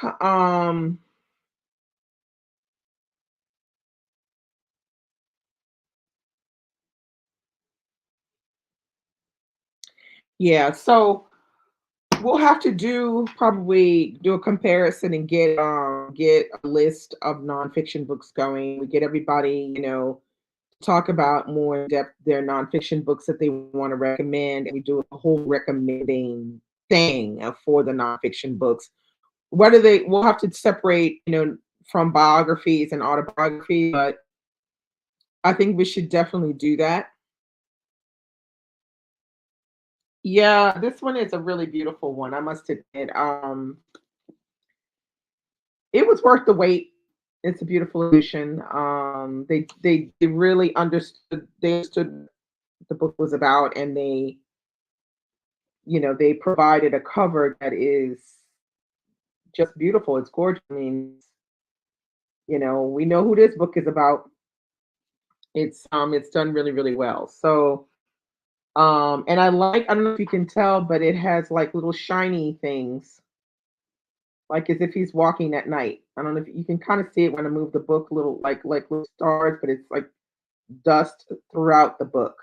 yeah, so we'll have to probably do a comparison and get a list of nonfiction books going. We get everybody, talk about more in depth their nonfiction books that they want to recommend, and we do a whole recommending thing for the nonfiction books. Whether we'll have to separate, from biographies and autobiography, but I think we should definitely do that. Yeah, this one is a really beautiful one, I must admit. It was worth the wait. It's a beautiful edition. They really understood what the book was about, and they provided a cover that is just beautiful. It's gorgeous. I mean, we know who this book is about. It's done really, really well. So, and I don't know if you can tell, but it has like little shiny things, like as if he's walking at night. I don't know if you can kind of see it when I move the book, little like little stars, but it's like dust throughout the book,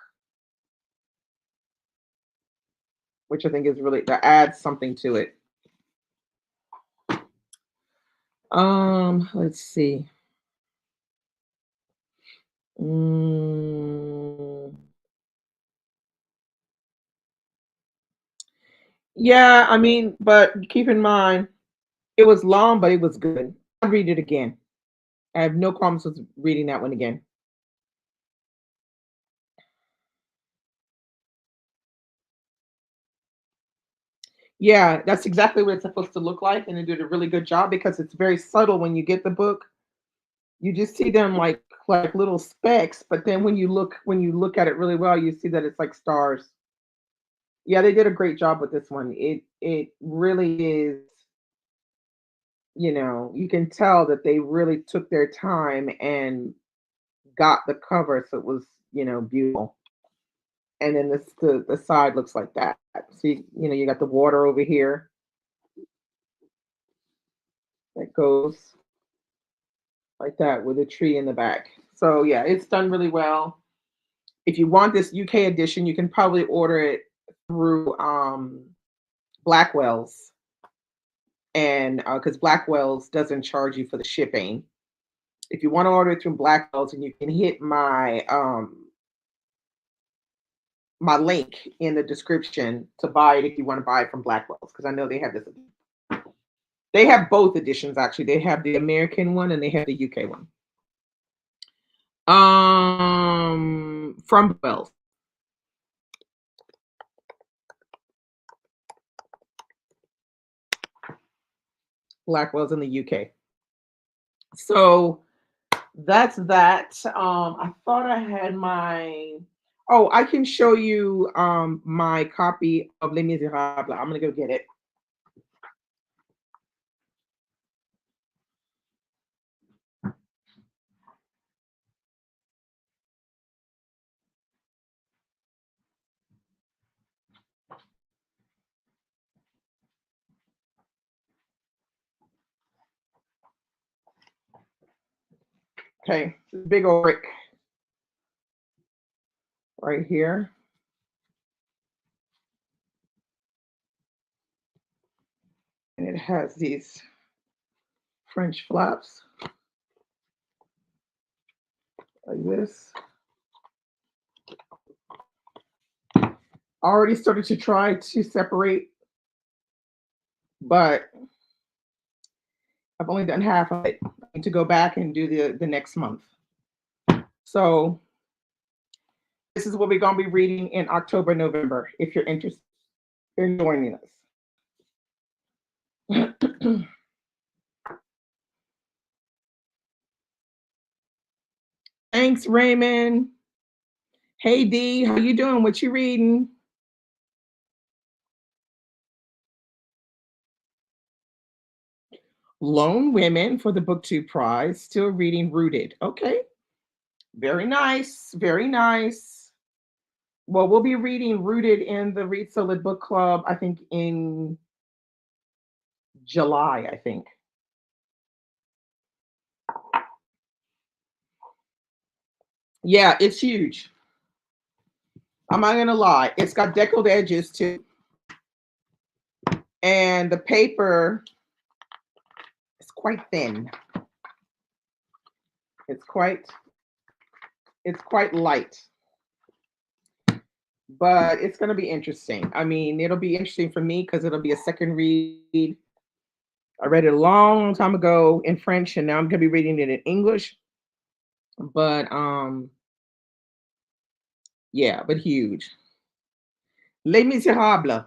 which I think is really that adds something to it. Let's see. Mm, yeah, I mean, but keep in mind it was long, but it was good. I'd read it again. I have no problems with reading that one again. Yeah, that's exactly what it's supposed to look like, and they did a really good job because it's very subtle when you get the book. You just see them like little specks, but then when you look at it really well, you see that it's like stars. Yeah, they did a great job with this one. It really is, you can tell that they really took their time and got the cover so it was, beautiful. And then the side looks like that. See, you got the water over here that goes like that with a tree in the back. So yeah, it's done really well. If you want this UK edition, you can probably order it through Blackwell's, and because Blackwell's doesn't charge you for the shipping. If you want to order it through Blackwell's, and you can hit my link in the description to buy it if you want to buy it from Blackwell's, because I know they have this. They have both editions actually. They have the American one and they have the UK one. From Wells. Blackwell's in the UK. So that's that. I thought I had my. Oh, I can show you my copy of Les Miserables. I'm gonna go get it. Okay, big old brick right here, and it has these French flaps like this. I already started to try to separate, but I've only done half of it. I need to go back and do the next month. So this is what we're gonna be reading in October, November. If you're interested in joining us. Thanks, Raymond. Hey D, how you doing? What you reading? Lone Women for the BookTube Prize. Still reading Rooted. Okay, very nice, very nice. Well, we'll be reading Rooted in the Read Solid Book Club, I think in July, I think. Yeah, it's huge. I'm not gonna lie. It's got deckled edges too. And the paper is quite thin. It's quite it's quite light. But it's gonna be interesting. I mean, it'll be interesting for me because it'll be a second read. I read it a long time ago in French, and now I'm gonna be reading it in English. But yeah, but huge. Les Miserables,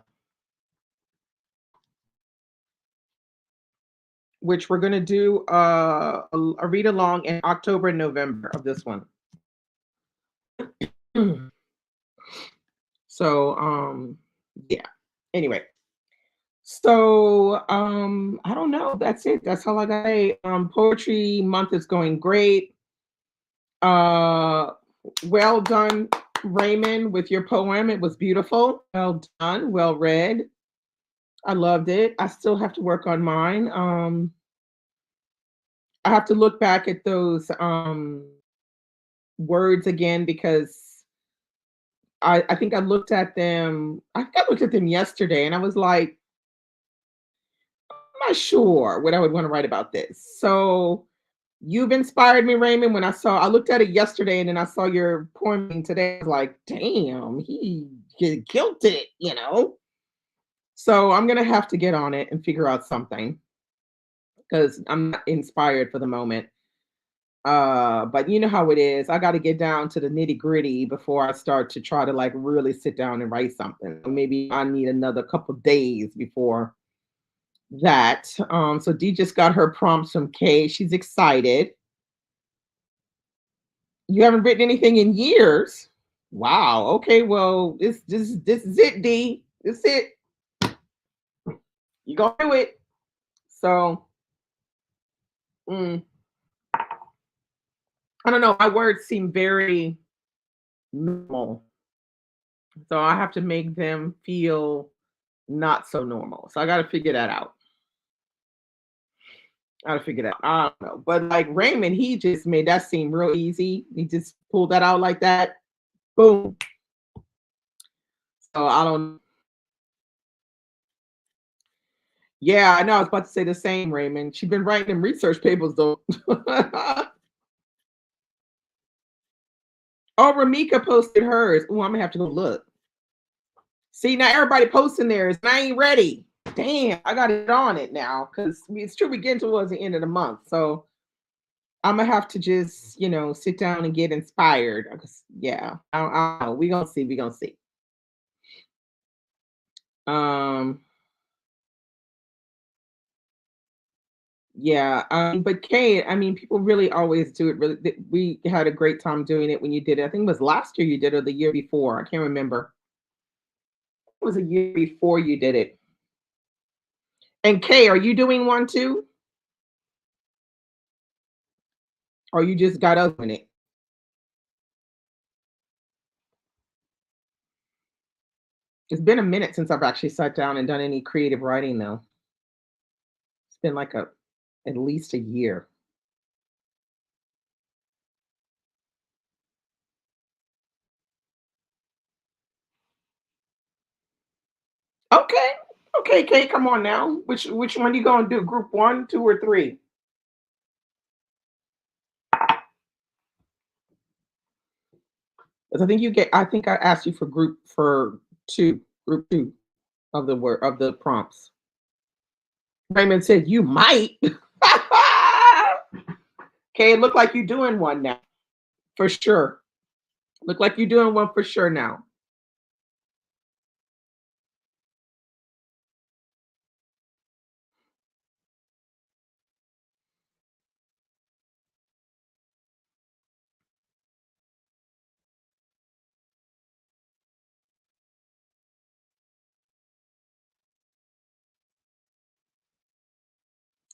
which we're gonna do a read along in October and November of this one. So yeah. Anyway, so I don't know. That's it. That's all I got. To say. Poetry month is going great. Uh well done, Raymond, with your poem. It was beautiful. Well done. Well read. I loved it. I still have to work on mine. I have to look back at those words again because I think I looked at them. I think I looked at them yesterday and I was like, I'm not sure what I would want to write about this. So you've inspired me, Raymond. I looked at it yesterday and then I saw your poem today. I was like, damn, he killed it. So I'm gonna have to get on it and figure out something because I'm not inspired for the moment. But you know how it is. I got to get down to the nitty gritty before I start to try to like really sit down and write something. Maybe I need another couple days before that. So Dee just got her prompts from Kay. She's excited. You haven't written anything in years. Wow. Okay. Well, this is it, Dee. This is it. You gonna do it. So mm, I don't know. My words seem very normal, so I have to make them feel not so normal. So I got to figure that out. I got to figure that. I don't know, but like Raymond, he just made that seem real easy. He just pulled that out like that. Boom. So I don't. Yeah, I know. I was about to say the same, Raymond. She's been writing them research papers though. Oh, Ramika posted hers. Oh, I'm gonna have to go look. See, now everybody posting theirs, and I ain't ready. Damn, I got it on it now because it's true. We getting towards the end of the month, so I'm gonna have to just, sit down and get inspired. Yeah, I don't know. We gonna see. We gonna see. Um, yeah. But Kate, I mean, people really always do it. Really, we had a great time doing it when you did it. I think it was last year you did it, or the year before. I can't remember. It was a year before you did it. And Kay, are you doing one too, or you just got up in it? It's been a minute since I've actually sat down and done any creative writing, though. It's been like at least a year. Okay. Okay, Kate, come on now. Which one you gonna do? Group one, two, or three? 'Cause I think I asked you for group two of the word of the prompts. Raymond said you might. Okay, it look like you're doing one now. For sure. Look like you're doing one for sure now.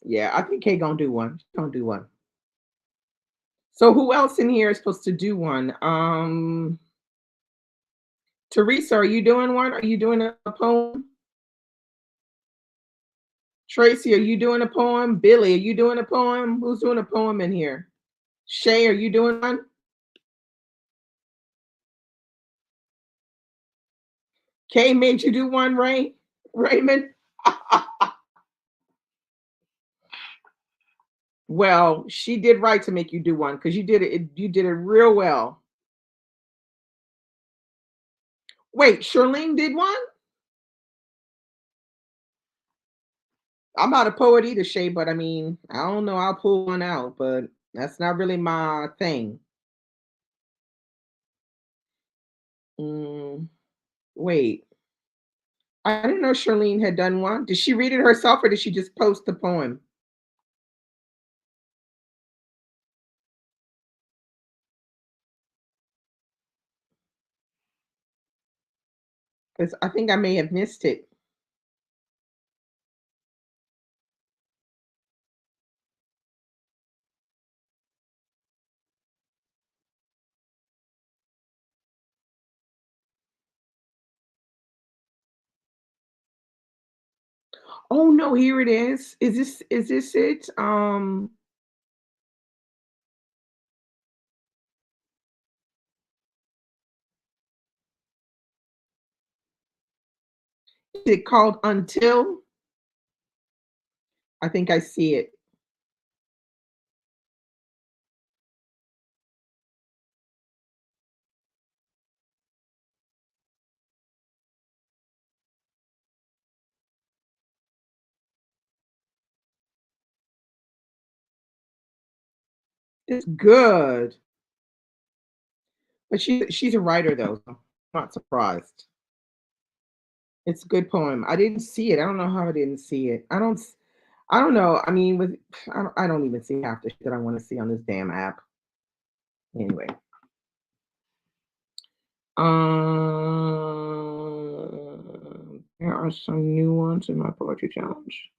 Yeah, I think Kay gonna do one. She gonna do one. So who else in here is supposed to do one? Teresa, are you doing one? Are you doing a poem? Tracy, are you doing a poem? Billy, are you doing a poem? Who's doing a poem in here? Shay, are you doing one? Kay made you do one, Raymond? Well, she did right to make you do one because you did it real well. Wait, Charlene did one? I'm not a poet either, Shay, but I mean, I don't know. I'll pull one out, but that's not really my thing. Mm, wait. I didn't know Charlene had done one. Did she read it herself or did she just post the poem? 'Cause I think I may have missed it. Oh, no, here it is. Is this it? Is it called Until? I think I see it. It's good. But she's a writer though, so I'm not surprised. It's a good poem. I didn't see it. I don't know how I didn't see it. I don't know. I mean, with I don't even see half the shit that I want to see on this damn app. Anyway. There are some new ones in my poetry challenge.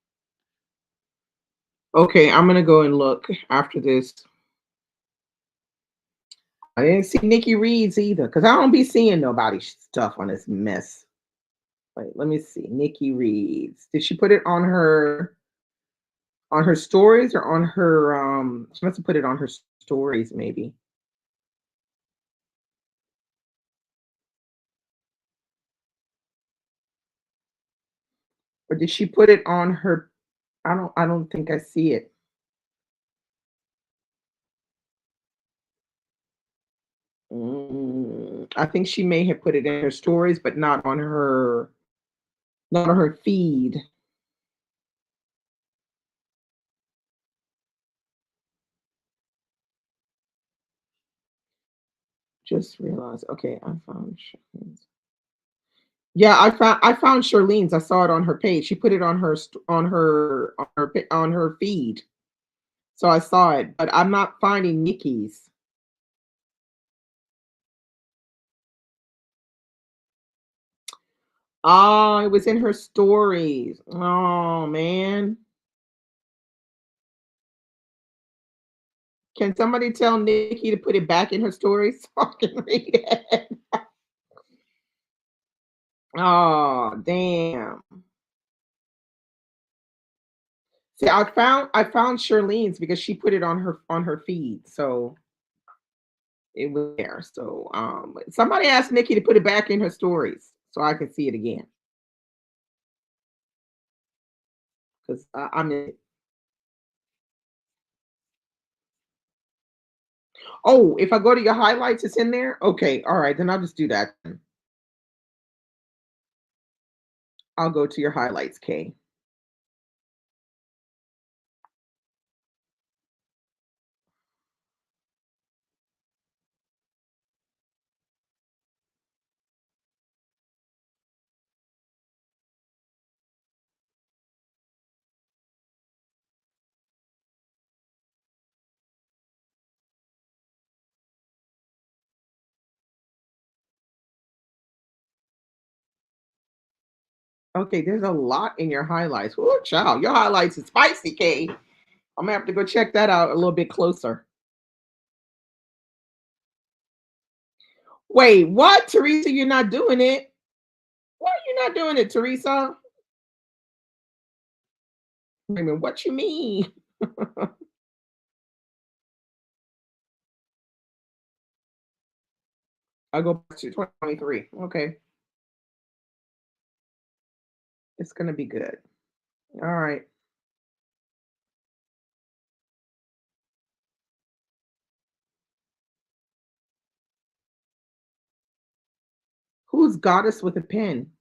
Okay, I'm gonna go and look after this. I didn't see Nikki Reed's either, because I don't be seeing nobody stuff on this mess. Wait, let me see. Nikki Reed's. Did she put it on her stories or on her she must have put it on her stories maybe. Or did she put it on her I don't think I see it. I think she may have put it in her stories, but not on her feed. Just realized. Okay, I found Charlene's. Yeah, I found Charlene's. I saw it on her page. She put it on her feed. So I saw it, but I'm not finding Nikki's. Oh, it was in her stories. Oh man. Can somebody tell Nikki to put it back in her stories so I can read it? Oh, damn. See, I found Charlene's because she put it on her feed, so it was there. So somebody asked Nikki to put it back in her stories so I can see it again. Because I'm in. Oh, if I go to your highlights, it's in there? Okay, all right, then I'll just do that. I'll go to your highlights, Kay. Okay, there's a lot in your highlights. Oh, child, your highlights is spicy, Kay. I'm gonna have to go check that out a little bit closer. Wait, what, Teresa? You're not doing it. Why are you not doing it, Teresa? Wait a minute, what you mean? I'll go back to 2023. Okay, it's gonna be good. All right. Who's goddess with a pen?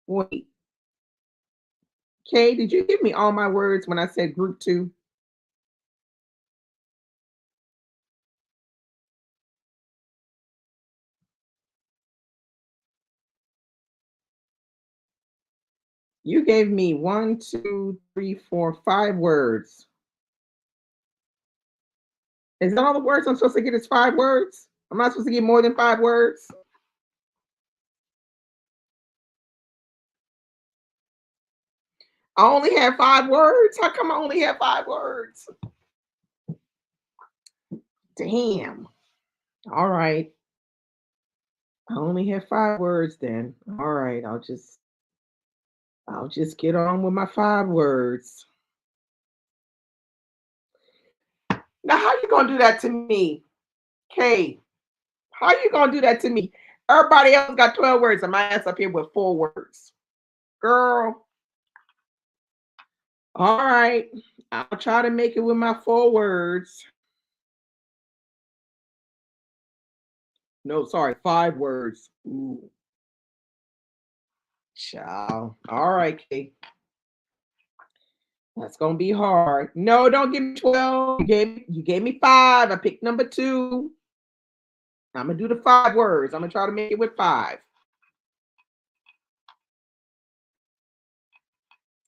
Wait, Kay, did you give me all my words when I said group two? You gave me one, two, three, four, five words. Is that all the words I'm supposed to get is five words? I'm not supposed to get more than five words? I only have five words? How come I only have five words? Damn. All right. I only have five words then. All right, I'll just get on with my five words. Now how you gonna do that to me? Kay, how you gonna do that to me? Everybody else got 12 words and my ass up here with four words. Girl, all right. I'll try to make it with my four words. No, sorry, five words. Ooh, child. All right, Kay. That's gonna be hard. No, don't give me 12. You gave me five. I picked number two. I'm gonna do the five words. I'm gonna try to make it with five.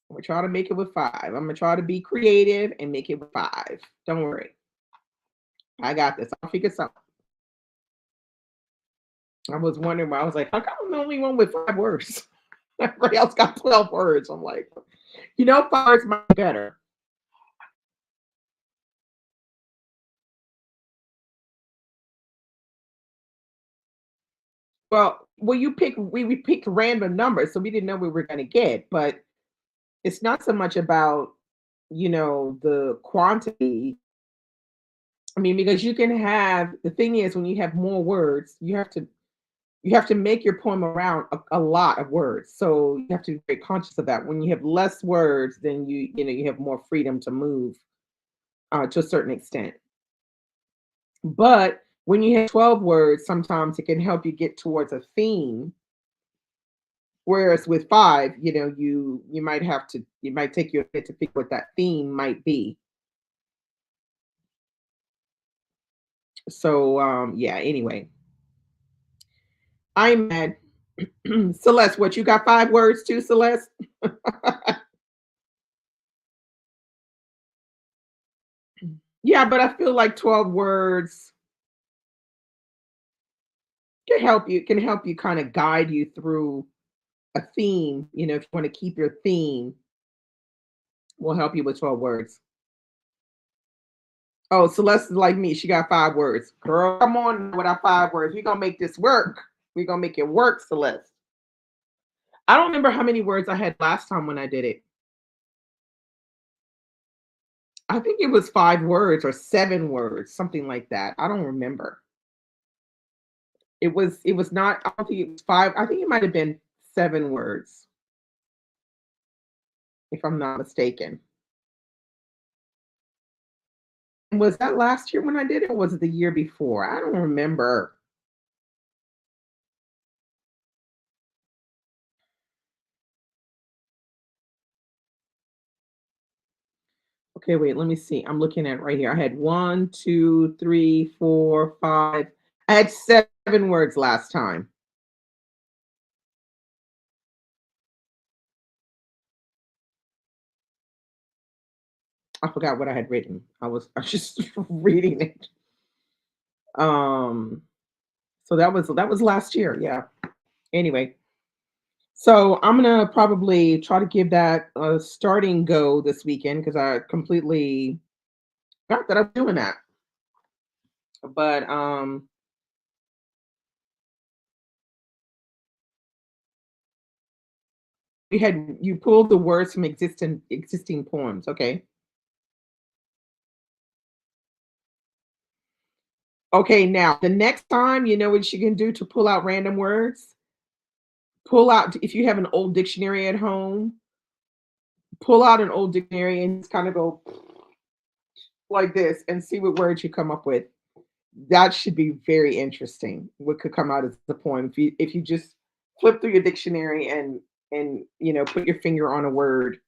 I'm gonna try to make it with five. I'm gonna try to be creative and make it with five. Don't worry. I got this. I'll figure something. I was wondering why I was like, how come I'm the only one with five words? Everybody else got 12 words. I'm like, five words might be better. Well, you pick we picked random numbers, so we didn't know we were gonna get, but it's not so much about, the quantity. I mean, because you can have the thing is when you have more words, you have to make your poem around a lot of words. So you have to be very conscious of that. When you have less words, then you have more freedom to move to a certain extent. But when you have 12 words, sometimes it can help you get towards a theme. Whereas with five, you might take your bit to pick what that theme might be. So yeah, anyway, I'm mad. Celeste, what you got five words too, Celeste? Yeah, but I feel like 12 words can help you kind of guide you through a theme. If you want to keep your theme, we'll help you with 12 words. Oh, Celeste is like me. She got five words. Girl, come on with our five words. We're gonna make this work. We're gonna make it work, Celeste. I don't remember how many words I had last time when I did it. I think it was five words or seven words, something like that. I don't remember. It was not, I don't think it was five. I think it might have been seven words, if I'm not mistaken. Was that last year when I did it, or was it the year before? I don't remember. Okay, wait, let me see. I'm looking at it right here. I had one, two, three, four, five. I had seven words last time. I forgot what I had written. I was just reading it. Um, so that was last year. Yeah. Anyway, so I'm gonna probably try to give that a starting go this weekend because I completely forgot that I'm doing that. But you pulled the words from existing poems. Okay. Okay, now the next time, you know what you can do to pull out random words? Pull out, if you have an old dictionary at home, pull out an old dictionary and just kind of go like this and see what words you come up with. That should be very interesting. What could come out as the poem if you just flip through your dictionary and and put your finger on a word.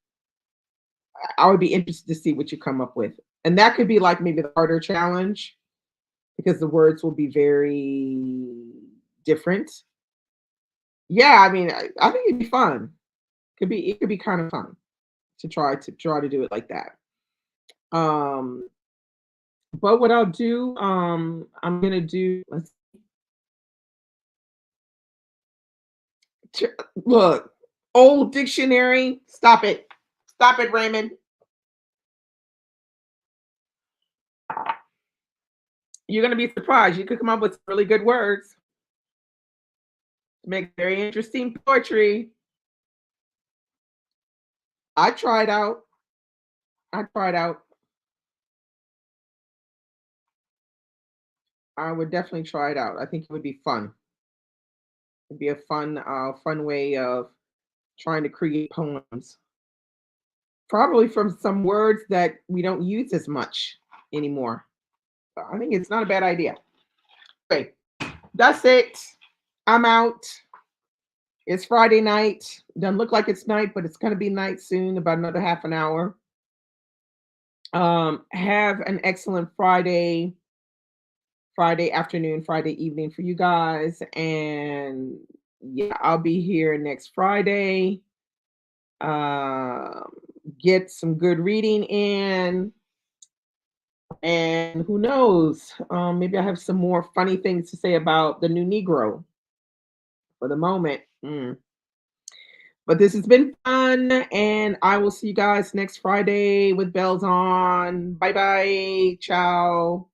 I would be interested to see what you come up with. And that could be like maybe the harder challenge because the words will be very different. Yeah, I mean, I think it'd be fun. It could be kind of fun to try to do it like that. Um, but what I'll do, I'm gonna do. Look, old dictionary. Stop it, Raymond. You're gonna be surprised. You could come up with really good words to make very interesting poetry. I tried out. I tried out. I would definitely try it out. I think it would be fun. It'd be a fun way of trying to create poems. Probably from some words that we don't use as much anymore. I think it's not a bad idea. Okay, that's it. I'm out. It's Friday night. Doesn't look like it's night, but it's gonna be night soon, about another half an hour. Have an excellent Friday afternoon, Friday evening for you guys. And yeah, I'll be here next Friday. Um, get some good reading in. And who knows? Maybe I have some more funny things to say about the new Negro for the moment. But this has been fun, and I will see you guys next Friday with bells on. Bye bye. Ciao.